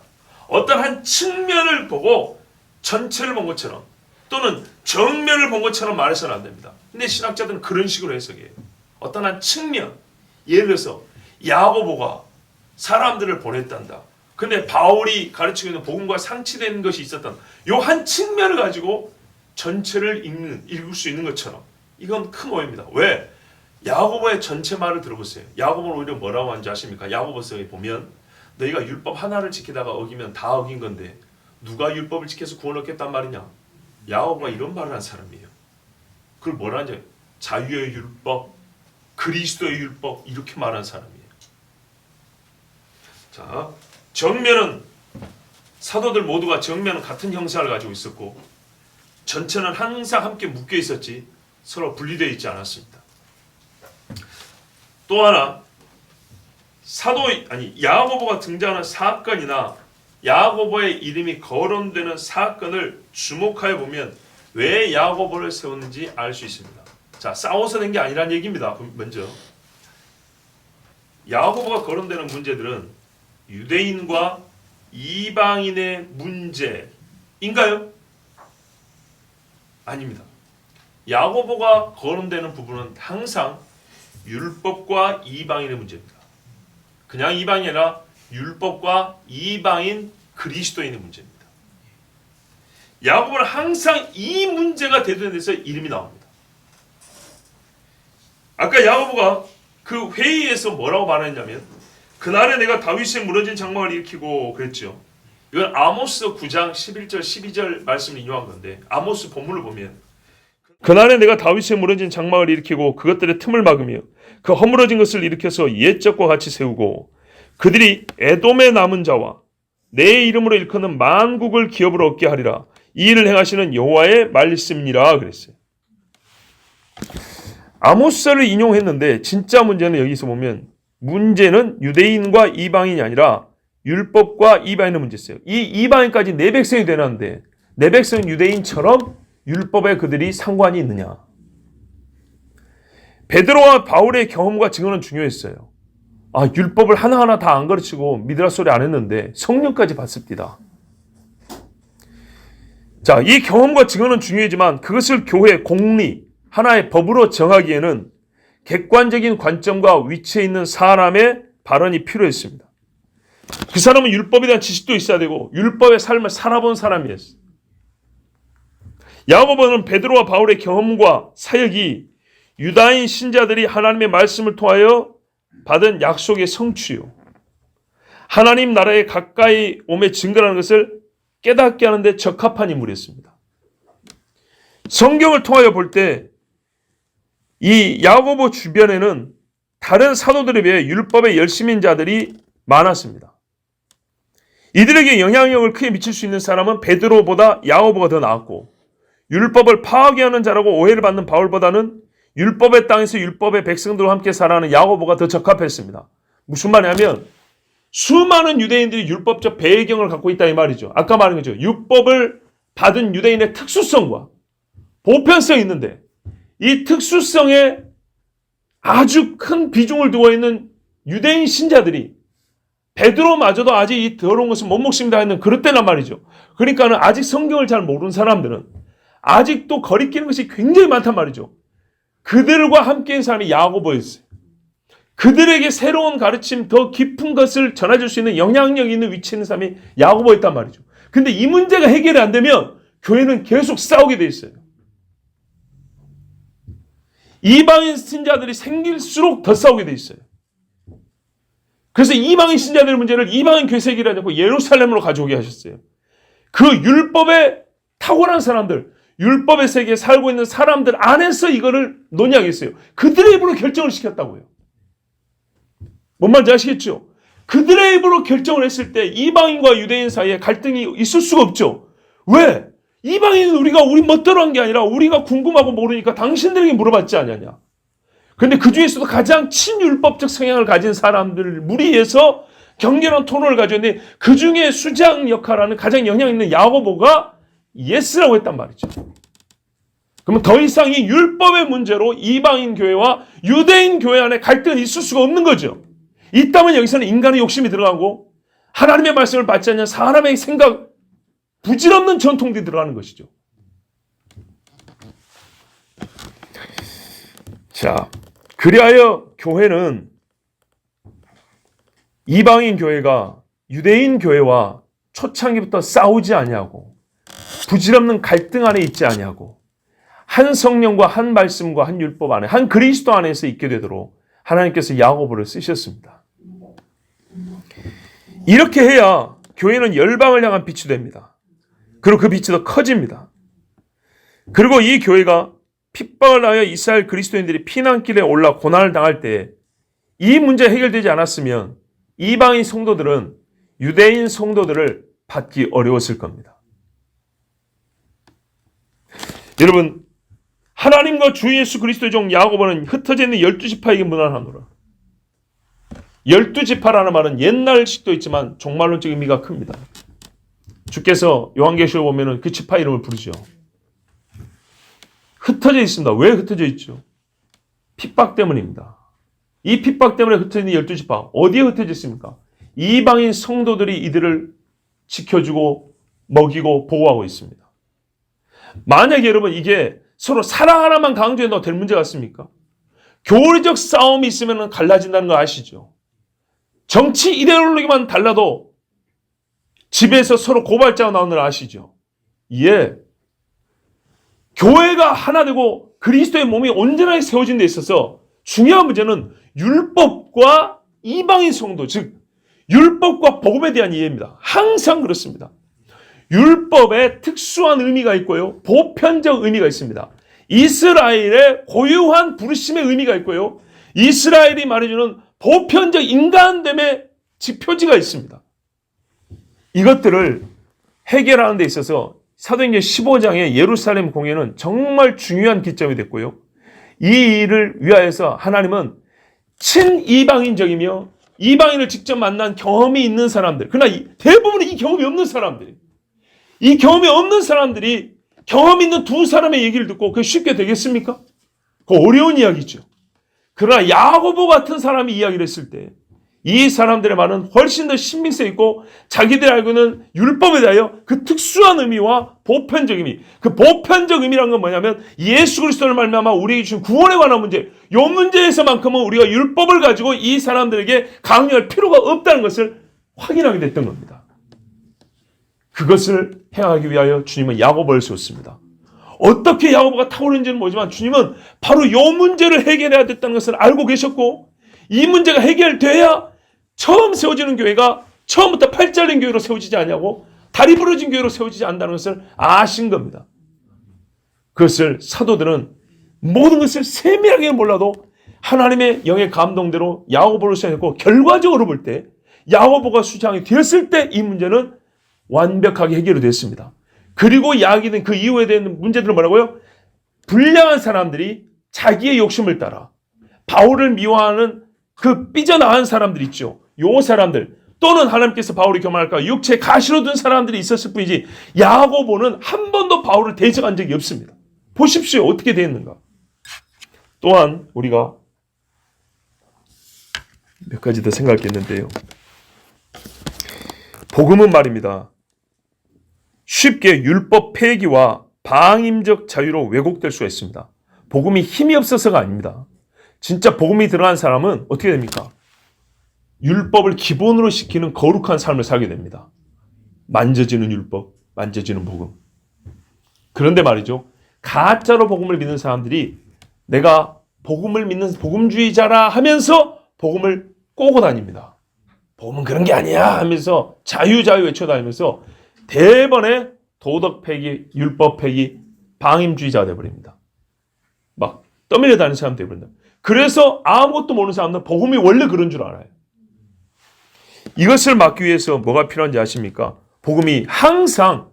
어떤 한 측면을 보고 전체를 본 것처럼 또는 정면을 본 것처럼 말해서는 안 됩니다. 근데 신학자들은 그런 식으로 해석해요. 어떤 한 측면, 예를 들어서 야고보가 사람들을 보냈단다. 근데 바울이 가르치고 있는 복음과 상치되는 것이 있었던 요 한 측면을 가지고 전체를 읽을 수 있는 것처럼 이건 큰 오해입니다. 왜? 야고보의 전체 말을 들어보세요. 야고보는 오히려 뭐라고 하는지 아십니까? 야고보서에 보면 너희가 율법 하나를 지키다가 어기면 다 어긴 건데 누가 율법을 지켜서 구원 얻겠단 말이냐? 야고보가 이런 말을 한 사람이에요. 그걸 뭐라 하냐? 자유의 율법, 그리스도의 율법 이렇게 말한 사람이에요. 자, 정면은 사도들 모두가 정면은 같은 형상을 가지고 있었고 전체는 항상 함께 묶여 있었지 서로 분리되어 있지 않았습니다. 또 하나 야고보가 등장하는 사건이나 야고보의 이름이 거론되는 사건을 주목하여 보면 왜 야고보를 세웠는지 알 수 있습니다. 자, 싸워서 된 게 아니란 얘기입니다. 먼저 야고보가 거론되는 문제들은 유대인과 이방인의 문제인가요? 아닙니다. 야고보가 거론되는 부분은 항상 율법과 이방인의 문제입니다. 그냥 이방인이 아니라 율법과 이방인 그리스도인의 문제입니다. 야고보는 항상 이 문제가 대두된 데서 이름이 나옵니다. 아까 야고보가 그 회의에서 뭐라고 말했냐면 그날에 내가 다윗의 무너진 장막을 일으키고 그랬죠. 이건 아모스 9장 11절 12절 말씀을 인용한 건데 아모스 본문을 보면 그날에 내가 다윗의 무너진 장막을 일으키고 그것들의 틈을 막으며 그 허물어진 것을 일으켜서 옛적과 같이 세우고 그들이 에돔의 남은 자와 내 이름으로 일컫는 만국을 기업으로 얻게 하리라. 이 일을 행하시는 여호와의 말씀이니라 그랬어요. 아모스를 인용했는데 진짜 문제는 여기서 보면 문제는 유대인과 이방인이 아니라 율법과 이방인의 문제였어요. 이 이방인까지 내 백성이 되는데 내 백성은 유대인처럼 율법에 그들이 상관이 있느냐. 베드로와 바울의 경험과 증언은 중요했어요. 율법을 하나하나 다 안 가르치고 믿으라 소리 안 했는데 성령까지 받습니다. 자, 이 경험과 증언은 중요하지만 그것을 교회 공리, 하나의 법으로 정하기에는 객관적인 관점과 위치에 있는 사람의 발언이 필요했습니다. 그 사람은 율법에 대한 지식도 있어야 되고 율법의 삶을 살아본 사람이었어요. 야고보는 베드로와 바울의 경험과 사역이 유다인 신자들이 하나님의 말씀을 통하여 받은 약속의 성취요, 하나님 나라에 가까이 오매 증거라는 것을 깨닫게 하는데 적합한 인물이었습니다. 성경을 통하여 볼 때 이 야고보 주변에는 다른 사도들에 비해 율법의 열심인 자들이 많았습니다. 이들에게 영향력을 크게 미칠 수 있는 사람은 베드로보다 야고보가 더 나았고, 율법을 파괴하는 자라고 오해를 받는 바울보다는 율법의 땅에서 율법의 백성들과 함께 살아가는 야고보가 더 적합했습니다. 무슨 말이냐면 수많은 유대인들이 율법적 배경을 갖고 있다 이 말이죠. 아까 말한 거죠. 율법을 받은 유대인의 특수성과 보편성이 있는데 이 특수성에 아주 큰 비중을 두고 있는 유대인 신자들이 베드로마저도 아직 이 더러운 것을 못 먹습니다 했는 그럴 때란 말이죠. 그러니까는 아직 성경을 잘 모르는 사람들은 아직도 거리끼는 것이 굉장히 많단 말이죠. 그들과 함께인 사람이 야고보였어요. 그들에게 새로운 가르침, 더 깊은 것을 전해줄 수 있는 영향력 있는 위치에 있는 사람이 야고보였단 말이죠. 근데 이 문제가 해결이 안 되면 교회는 계속 싸우게 돼 있어요. 이방인 신자들이 생길수록 더 싸우게 돼 있어요. 그래서 이방인 신자들의 문제를 이방인 괴색이라 하고 예루살렘으로 가져오게 하셨어요. 그 율법에 탁월한 사람들, 율법의 세계에 살고 있는 사람들 안에서 이거를 논의하겠어요. 그들의 입으로 결정을 시켰다고요. 뭔 말인지 아시겠죠? 그들의 입으로 결정을 했을 때 이방인과 유대인 사이에 갈등이 있을 수가 없죠. 왜? 이방인은 우리 멋대로 한 게 아니라 우리가 궁금하고 모르니까 당신들에게 물어봤지 않느냐. 그런데 그 중에서도 가장 친율법적 성향을 가진 사람들을 무리해서 격렬한 토론을 가졌는데 그 중에 수장 역할하는 가장 영향 있는 야고보가 예스라고 했단 말이죠. 그러면 더 이상 이 율법의 문제로 이방인 교회와 유대인 교회 안에 갈등이 있을 수가 없는 거죠. 있다면 여기서는 인간의 욕심이 들어가고 하나님의 말씀을 받지 않는 사람의 생각, 부질없는 전통들이 들어가는 것이죠. 자, 그리하여 교회는 이방인 교회가 유대인 교회와 초창기부터 싸우지 아니하고 부질없는 갈등 안에 있지 아니하고 한 성령과 한 말씀과 한 율법 안에 한 그리스도 안에서 있게 되도록 하나님께서 야고보를 쓰셨습니다. 이렇게 해야 교회는 열방을 향한 빛이 됩니다. 그리고 그 빛이 더 커집니다. 그리고 이 교회가 핍박을 당하여 이스라엘 그리스도인들이 피난길에 올라 고난을 당할 때 이 문제 해결되지 않았으면 이방인 성도들은 유대인 성도들을 받기 어려웠을 겁니다. 여러분, 하나님과 주 예수 그리스도의 종 야고보는 흩어져 있는 12지파에게 문안하노라. 12지파라는 말은 옛날식도 있지만 종말론적 의미가 큽니다. 주께서 요한계시록 보면 그 지파 이름을 부르죠. 흩어져 있습니다. 왜 흩어져 있죠? 핍박 때문입니다. 이 핍박 때문에 흩어져 있는 12지파 어디에 흩어져 있습니까? 이방인 성도들이 이들을 지켜주고 먹이고 보호하고 있습니다. 만약에 여러분 이게 서로 사랑 하나만 강조해도 될 문제 같습니까? 교리적 싸움이 있으면 갈라진다는 거 아시죠? 정치 이데올로기만 달라도 집에서 서로 고발자가 나오는 걸 아시죠? 예. 교회가 하나 되고 그리스도의 몸이 온전하게 세워진 데 있어서 중요한 문제는 율법과 이방인 성도, 즉 율법과 복음에 대한 이해입니다. 항상 그렇습니다. 율법에 특수한 의미가 있고요. 보편적 의미가 있습니다. 이스라엘의 고유한 부르심의 의미가 있고요. 이스라엘이 말해주는 보편적 인간됨의 지표지가 있습니다. 이것들을 해결하는 데 있어서 사도행전 15장의 예루살렘 공예는 정말 중요한 기점이 됐고요. 이 일을 위하여서 하나님은 친이방인적이며 이방인을 직접 만난 경험이 있는 사람들, 그러나 대부분은 이 경험이 없는 사람들이, 이 경험이 없는 사람들이 경험 있는 두 사람의 얘기를 듣고 그게 쉽게 되겠습니까? 그거 어려운 이야기죠. 그러나 야고보 같은 사람이 이야기를 했을 때 이 사람들의 말은 훨씬 더 신빙성 있고 자기들이 알고 있는 유율법에 대하여 그 특수한 의미와 보편적 의미, 그 보편적 의미란 건 뭐냐면 예수 그리스도를 말미암아 우리에게 주신 구원에 관한 문제, 이 문제에서만큼은 우리가 율법을 가지고 이 사람들에게 강요할 필요가 없다는 것을 확인하게 됐던 겁니다. 그것을 행하기 위하여 주님은 야고보를 세웠습니다. 어떻게 야고보가 탁오른지는 모르지만 주님은 바로 이 문제를 해결해야 됐다는 것을 알고 계셨고, 이 문제가 해결돼야 처음 세워지는 교회가 처음부터 팔 잘린 교회로 세워지지 않냐고, 다리 부러진 교회로 세워지지 않는다는 것을 아신 겁니다. 그것을 사도들은 모든 것을 세밀하게 몰라도 하나님의 영의 감동대로 야고보를 세웠고, 결과적으로 볼 때 야고보가 수장이 되었을 때 이 문제는 완벽하게 해결이 됐습니다. 그리고 야기는 그 이후에 대한 문제들은 뭐라고요? 불량한 사람들이 자기의 욕심을 따라 바울을 미워하는 그 삐져나간 사람들 있죠. 요 사람들 또는 하나님께서 바울이 교만할까 육체 가시로 둔 사람들이 있었을 뿐이지 야고보는 한 번도 바울을 대적한 적이 없습니다. 보십시오. 어떻게 되었는가. 또한 우리가 몇 가지 더 생각했는데요. 복음은 말입니다. 쉽게 율법 폐기와 방임적 자유로 왜곡될 수가 있습니다. 복음이 힘이 없어서가 아닙니다. 진짜 복음이 들어간 사람은 어떻게 됩니까? 율법을 기본으로 시키는 거룩한 삶을 살게 됩니다. 만져지는 율법, 만져지는 복음. 그런데 말이죠. 가짜로 복음을 믿는 사람들이 내가 복음을 믿는 복음주의자라 하면서 복음을 꼬고 다닙니다. 복음은 그런 게 아니야 하면서 자유 외쳐다니면서 대번에 도덕 폐기, 율법 폐기, 방임주의자가 되어버립니다. 막 떠밀려 다니는 사람 되어버린다. 그래서 아무것도 모르는 사람들은 복음이 원래 그런 줄 알아요. 이것을 막기 위해서 뭐가 필요한지 아십니까? 복음이 항상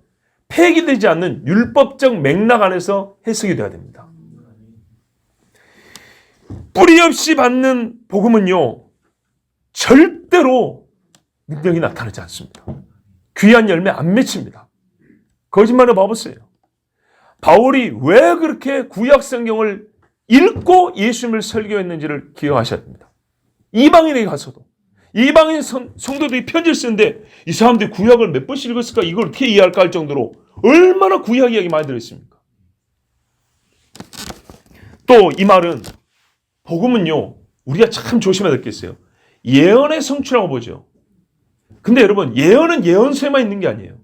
폐기되지 않는 율법적 맥락 안에서 해석이 돼야 됩니다. 뿌리 없이 받는 복음은요, 절대로 능력이 나타나지 않습니다. 귀한 열매 안 맺힙니다. 거짓말을 봐보세요. 바울이 왜 그렇게 구약 성경을 읽고 예수님을 설교했는지를 기억하셔야 됩니다. 이방인에게 가서도 이방인 성도들이 편지를 쓰는데 이 사람들이 구약을 몇 번씩 읽었을까, 이걸 어떻게 이해할까 할 정도로 얼마나 구약 이야기 많이 들었습니까? 또 이 말은 복음은요, 우리가 참 조심해야 되겠어요. 예언의 성취라고 보죠. 근데 여러분, 예언은 예언서에만 있는 게 아니에요.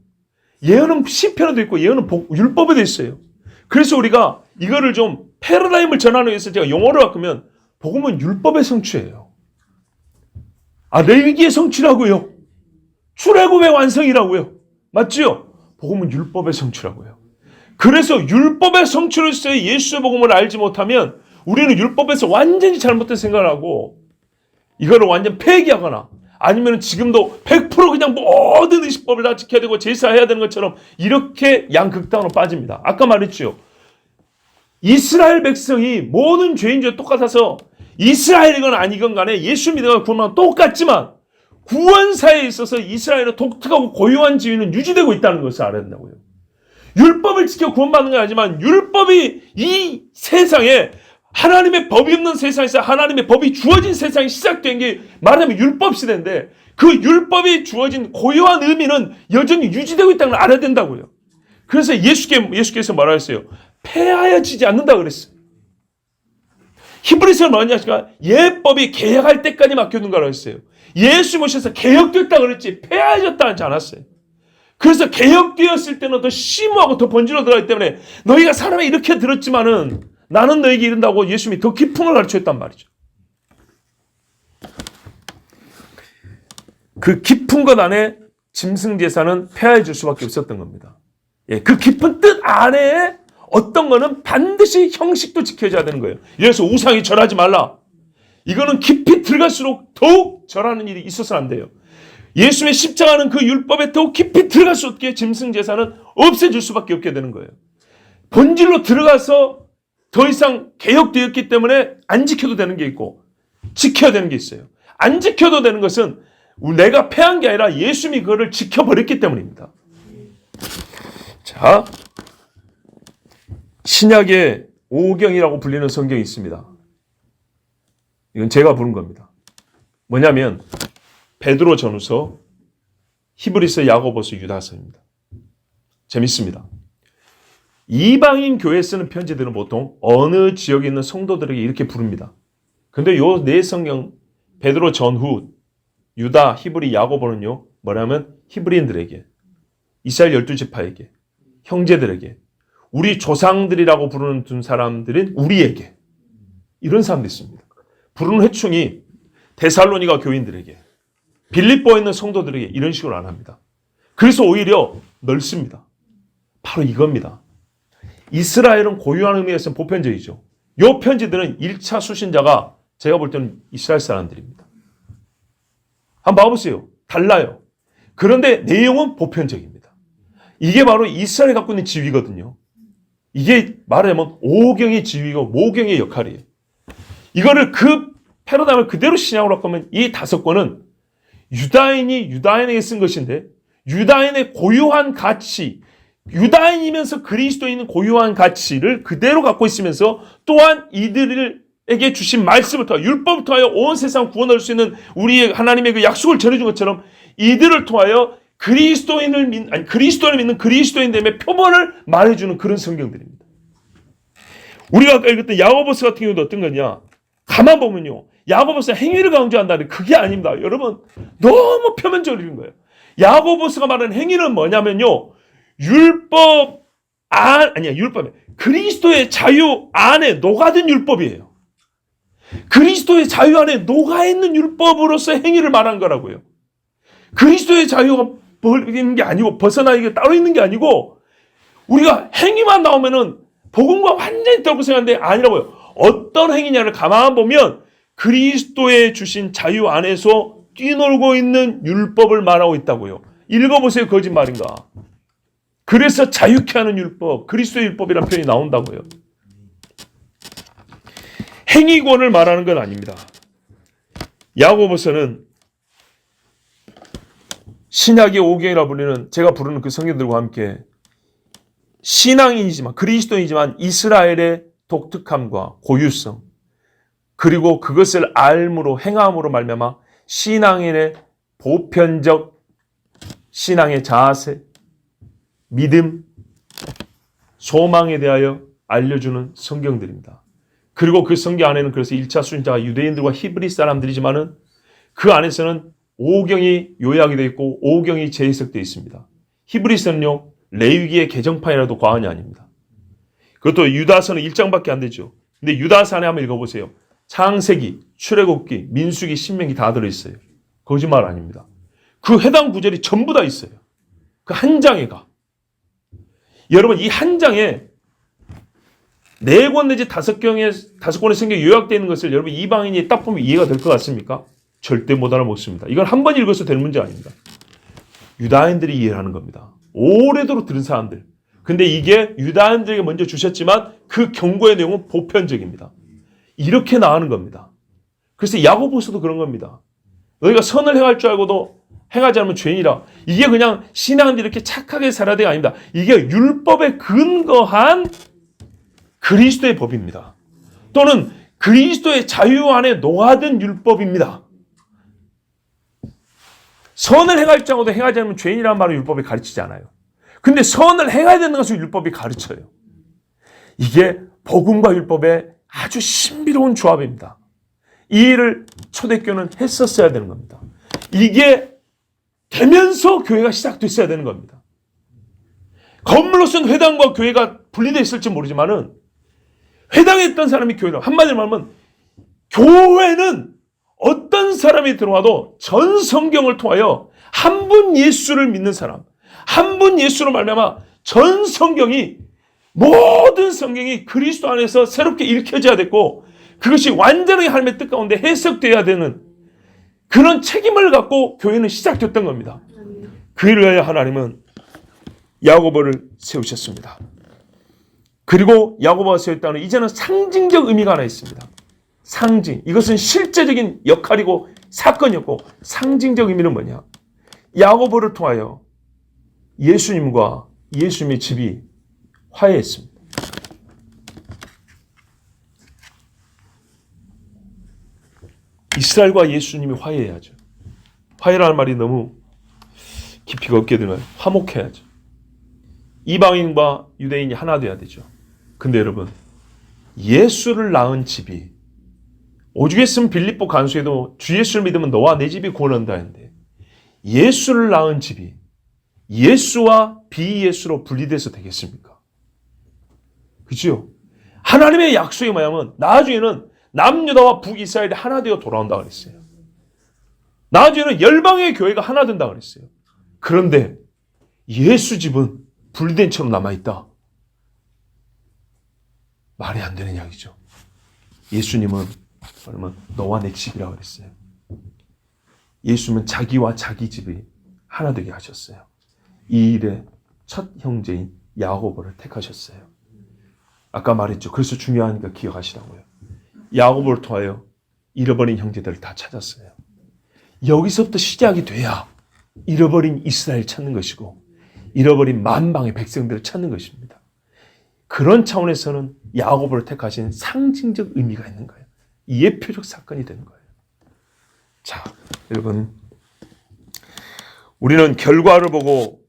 예언은 시편에도 있고 예언은 율법에도 있어요. 그래서 우리가 이거를 좀 패러다임을 전하기 위해서 제가 용어를 바꾸면 복음은 율법의 성취예요. 레위기의 성취라고요. 출애굽의 완성이라고요. 맞죠? 복음은 율법의 성취라고요. 그래서 율법의 성취로서의 예수의 복음을 알지 못하면 우리는 율법에서 완전히 잘못된 생각을 하고 이거를 완전 폐기하거나 아니면 지금도 100% 그냥 모든 의식법을 다 지켜야 되고 제사해야 되는 것처럼 이렇게 양극단으로 빠집니다. 아까 말했죠. 이스라엘 백성이 모든 죄인죄와 똑같아서 이스라엘이건 아니건 간에 예수 믿어가 구원하면 똑같지만 구원사에 있어서 이스라엘의 독특하고 고유한 지위는 유지되고 있다는 것을 알아야 된다고요. 율법을 지켜 구원받는 건 아니지만 율법이 이 세상에 하나님의 법이 없는 세상에서 하나님의 법이 주어진 세상이 시작된 게 말하자면 율법 시대인데 그 율법이 주어진 고유한 의미는 여전히 유지되고 있다는 걸 알아야 된다고요. 그래서 예수께서 뭐라 했어요? 폐하여지지 않는다 그랬어요. 히브리서는 뭐냐 하니까 예법이 개혁할 때까지 맡겨둔 거라고 했어요. 예수 모셔서 개혁됐다 그랬지 폐하여졌다 하지 않았어요. 그래서 개혁되었을 때는 더 심오하고 더 번지로 들어가기 때문에 너희가 사람이 이렇게 들었지만은 나는 너에게 이른다고 예수님이 더 깊은 걸 가르쳤단 말이죠. 그 깊은 것 안에 짐승제사는 폐하해질 수밖에 없었던 겁니다. 그 깊은 뜻 안에 어떤 거는 반드시 형식도 지켜져야 되는 거예요. 그래서 우상이 절하지 말라. 이거는 깊이 들어갈수록 더욱 절하는 일이 있어서는 안 돼요. 예수의 십자가는 그 율법에 더욱 깊이 들어갈 수 없게 짐승제사는 없애줄 수밖에 없게 되는 거예요. 본질로 들어가서 더 이상 개혁되었기 때문에 안 지켜도 되는 게 있고 지켜야 되는 게 있어요. 안 지켜도 되는 것은 내가 패한 게 아니라 예수님이 그거를 지켜버렸기 때문입니다. 자, 신약의 오경이라고 불리는 성경이 있습니다. 이건 제가 부른 겁니다. 뭐냐면 베드로 전후서, 히브리서, 야고보서, 유다서입니다. 재밌습니다. 이방인 교회에 쓰는 편지들은 보통 어느 지역에 있는 성도들에게 이렇게 부릅니다. 근데 요 네 성경, 베드로 전후, 유다, 히브리, 야고보는요, 뭐냐면 히브리인들에게, 이스라엘 12지파에게, 형제들에게, 우리 조상들이라고 부르는 두 사람들인 우리에게, 이런 사람들이 있습니다. 부르는 회충이 데살로니가 교인들에게, 빌립보에 있는 성도들에게 이런 식으로 안 합니다. 그래서 오히려 넓습니다. 바로 이겁니다. 이스라엘은 고유한 의미에서는 보편적이죠. 이 편지들은 1차 수신자가 제가 볼 때는 이스라엘 사람들입니다. 한번 봐보세요. 달라요. 그런데 내용은 보편적입니다. 이게 바로 이스라엘이 갖고 있는 지위거든요. 이게 말하자면 오경의 지위고 모경의 역할이에요. 이거를 그 패러다임을 그대로 신약으로 하면 이 5권은 유다인이 유다인에게 쓴 것인데 유다인의 고유한 가치, 유다인이면서 그리스도인의 고유한 가치를 그대로 갖고 있으면서 또한 이들에게 주신 말씀을 통하여 율법을 통하여 온 세상 구원할 수 있는 우리의 하나님의 그 약속을 전해준 것처럼 이들을 통하여 그리스도를 믿는 그리스도인됨의 표본을 말해주는 그런 성경들입니다. 우리가 아까 읽었던 야고보서 같은 경우도 어떤 거냐? 가만 보면요. 야고보서 행위를 강조한다는 그게 아닙니다. 여러분 너무 표면적으로 읽은 거예요. 야고보서가 말하는 행위는 뭐냐면요. 율법에 그리스도의 자유 안에 녹아든 율법이에요. 그리스도의 자유 안에 녹아있는 율법으로서 행위를 말한 거라고요. 그리스도의 자유가 있는 게 아니고 벗어나 이게 따로 있는 게 아니고 우리가 행위만 나오면은 복음과 완전히 다르고 생각하는데 아니라고요. 어떤 행위냐를 가만 보면 그리스도의 주신 자유 안에서 뛰놀고 있는 율법을 말하고 있다고요. 읽어보세요. 거짓말인가. 그래서 자유케 하는 율법, 그리스도의 율법이라는 표현이 나온다고요. 행위권을 말하는 건 아닙니다. 야고보서는 신약의 오경이라 불리는 제가 부르는 그 성경들과 함께 신앙인이지만 그리스도인이지만 이스라엘의 독특함과 고유성 그리고 그것을 알므로 행함으로 말미암아 신앙인의 보편적 신앙의 자세, 믿음, 소망에 대하여 알려주는 성경들입니다. 그리고 그 성경 안에는 그래서 1차 수신자가 유대인들과 히브리 사람들이지만은 그 안에서는 오경이 요약이 되어 있고 오경이 재해석되어 있습니다. 히브리서는요. 레위기의 개정판이라도 과언이 아닙니다. 그것도 유다서는 1장밖에 안 되죠. 근데 유다서 안에 한번 읽어보세요. 창세기, 출애굽기, 민수기, 신명기 다 들어있어요. 거짓말 아닙니다. 그 해당 구절이 전부 다 있어요. 그 한 장에가. 여러분 이 한 장에 4권 내지 5권의 성경이 요약되어 있는 것을 여러분 이방인이 딱 보면 이해가 될 것 같습니까? 절대 못 알아먹습니다. 이건 한 번 읽어서 될 문제 아닙니다. 유다인들이 이해하는 겁니다. 오래도록 들은 사람들. 근데 이게 유다인들에게 먼저 주셨지만 그 경고의 내용은 보편적입니다. 이렇게 나가는 겁니다. 그래서 야고보서도 그런 겁니다. 너희가 선을 행할 줄 알고도 행하지 않으면 죄인이라. 이게 그냥 신앙인들이 이렇게 착하게 살아야 되가 아닙니다. 이게 율법에 근거한 그리스도의 법입니다. 또는 그리스도의 자유 안에 녹아든 율법입니다. 선을 행할 줄 알고도 행하지 않으면 죄인이라는 말을 율법이 가르치지 않아요. 근데 선을 행해야 되는 것을 율법이 가르쳐요. 이게 복음과 율법의 아주 신비로운 조합입니다. 이 일을 초대교회는 했었어야 되는 겁니다. 이게 되면서 교회가 시작됐어야 되는 겁니다. 건물로서는 회당과 교회가 분리되어 있을지 모르지만은 회당에 있던 사람이 교회로 한마디로 말하면 교회는 어떤 사람이 들어와도 전 성경을 통하여 한 분 예수를 믿는 사람, 한 분 예수로 말미암아 전 성경이 모든 성경이 그리스도 안에서 새롭게 읽혀져야 됐고 그것이 완전히 하나님의 뜻 가운데 해석되어야 되는 그런 책임을 갖고 교회는 시작됐던 겁니다. 그를 위하여 하나님은 야고보를 세우셨습니다. 그리고 야고보가 세웠다는 이제는 상징적 의미가 하나 있습니다. 상징. 이것은 실제적인 역할이고 사건이었고 상징적 의미는 뭐냐? 야고보를 통하여 예수님과 예수님의 집이 화해했습니다. 이스라엘과 예수님이 화해해야죠. 화해라는 말이 너무 깊이가 없게 되나요? 화목해야죠. 이방인과 유대인이 하나 돼야 되죠. 근데 여러분, 예수를 낳은 집이 오죽 했으면 빌립보 간수에도 주 예수를 믿으면 너와 내 집이 구원한다 했는데 예수를 낳은 집이 예수와 비예수로 분리돼서 되겠습니까? 그렇죠? 하나님의 약속이 뭐냐면 나중에는 남유다와 북이스라엘이 하나 되어 돌아온다고 그랬어요. 나중에는 열방의 교회가 하나 된다고 그랬어요. 그런데 예수 집은 분리된 채로 남아있다. 말이 안 되는 이야기죠. 예수님은 그러면 너와 내 집이라고 그랬어요. 예수님은 자기와 자기 집이 하나 되게 하셨어요. 이 일의 첫 형제인 야고보를 택하셨어요. 아까 말했죠. 그래서 중요하니까 기억하시라고요. 야고보를 통하여 잃어버린 형제들을 다 찾았어요. 여기서부터 시작이 돼야 잃어버린 이스라엘 찾는 것이고 잃어버린 만방의 백성들을 찾는 것입니다. 그런 차원에서는 야고보를 택하신 상징적 의미가 있는 거예요. 예표적 사건이 되는 거예요. 자, 여러분, 우리는 결과를 보고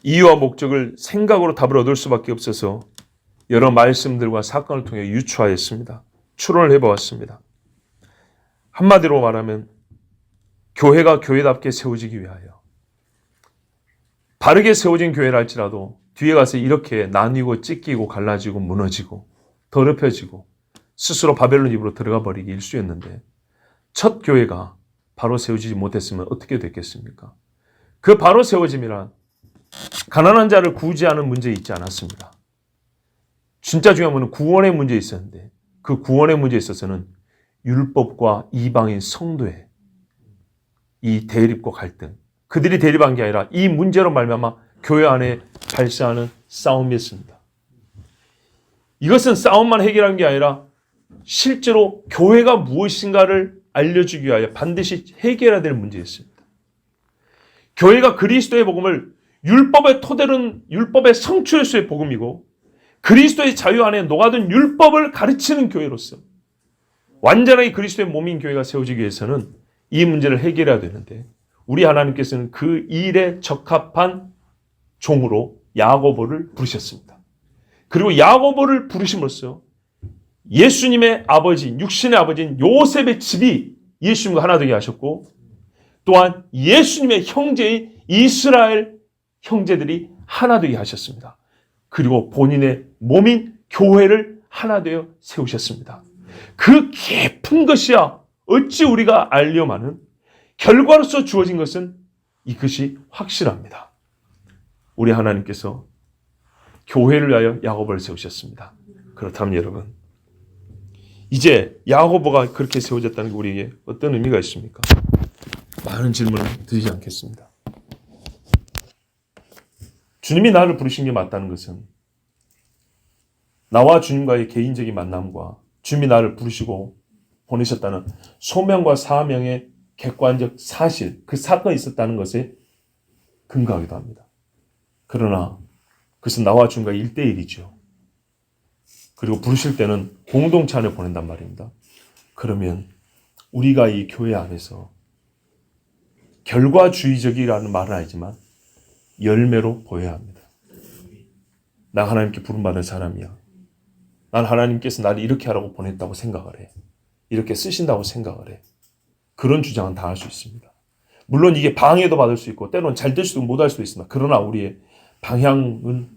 이유와 목적을 생각으로 답을 얻을 수밖에 없어서 여러 말씀들과 사건을 통해 유추하였습니다. 추론을 해보았습니다. 한마디로 말하면 교회가 교회답게 세워지기 위하여 바르게 세워진 교회라 할지라도 뒤에 가서 이렇게 나뉘고 찢기고 갈라지고 무너지고 더럽혀지고 스스로 바벨론 집으로 들어가 버리기 일쑤였는데 첫 교회가 바로 세워지지 못했으면 어떻게 됐겠습니까? 그 바로 세워짐이란 가난한 자를 구제하는 문제에 있지 않았습니다. 진짜 중요한 건 구원의 문제에 있었는데 그 구원의 문제에 있어서는 율법과 이방인 성도의 이 대립과 갈등, 그들이 대립한 게 아니라 이 문제로 말미암아 교회 안에 발생하는 싸움이었습니다. 이것은 싸움만 해결한 게 아니라 실제로 교회가 무엇인가를 알려주기 위하여 반드시 해결해야 될 문제였습니다. 교회가 그리스도의 복음을 율법의 토대는 율법의 성취로서의 복음이고 그리스도의 자유 안에 녹아든 율법을 가르치는 교회로서 완전하게 그리스도의 몸인 교회가 세워지기 위해서는 이 문제를 해결해야 되는데 우리 하나님께서는 그 일에 적합한 종으로 야고보를 부르셨습니다. 그리고 야고보를 부르심으로써 예수님의 아버지, 육신의 아버지인 요셉의 집이 예수님과 하나 되게 하셨고 또한 예수님의 형제인 이스라엘 형제들이 하나 되게 하셨습니다. 그리고 본인의 몸인 교회를 하나 되어 세우셨습니다. 그 깊은 것이야 어찌 우리가 알려마는 결과로서 주어진 것은 이것이 확실합니다. 우리 하나님께서 교회를 위하여 야고보를 세우셨습니다. 그렇다면 여러분 이제 야고보가 그렇게 세워졌다는 게 우리에게 어떤 의미가 있습니까? 많은 질문을 드리지 않겠습니다. 주님이 나를 부르신 게 맞다는 것은 나와 주님과의 개인적인 만남과 주님이 나를 부르시고 보내셨다는 소명과 사명의 객관적 사실, 그 사건이 있었다는 것에 근거하기도 합니다. 그러나 그것은 나와 주님과 1대1이죠. 그리고 부르실 때는 공동체 안에 보낸단 말입니다. 그러면 우리가 이 교회 안에서 결과주의적이라는 말은 아니지만 열매로 보여야 합니다. 나 하나님께 부름받은 사람이야. 난 하나님께서 나를 이렇게 하라고 보냈다고 생각을 해. 이렇게 쓰신다고 생각을 해. 그런 주장은 다 할 수 있습니다. 물론 이게 방해도 받을 수 있고 때로는 잘 될 수도 못할 수도 있습니다. 그러나 우리의 방향은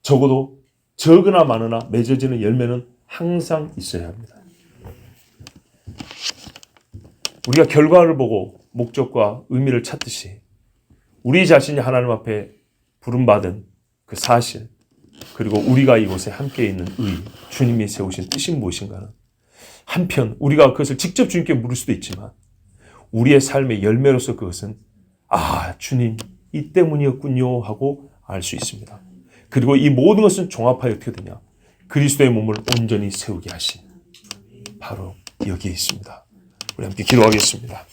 적어도 적으나 많으나 맺어지는 열매는 항상 있어야 합니다. 우리가 결과를 보고 목적과 의미를 찾듯이 우리 자신이 하나님 앞에 부름받은 그 사실, 그리고 우리가 이곳에 함께 있는 의, 주님이 세우신 뜻이 무엇인가는 한편 우리가 그것을 직접 주님께 물을 수도 있지만 우리의 삶의 열매로서 그것은 주님 이 때문이었군요 하고 알 수 있습니다. 그리고 이 모든 것은 종합하여 어떻게 되냐? 그리스도의 몸을 온전히 세우게 하신 바로 여기에 있습니다. 우리 함께 기도하겠습니다.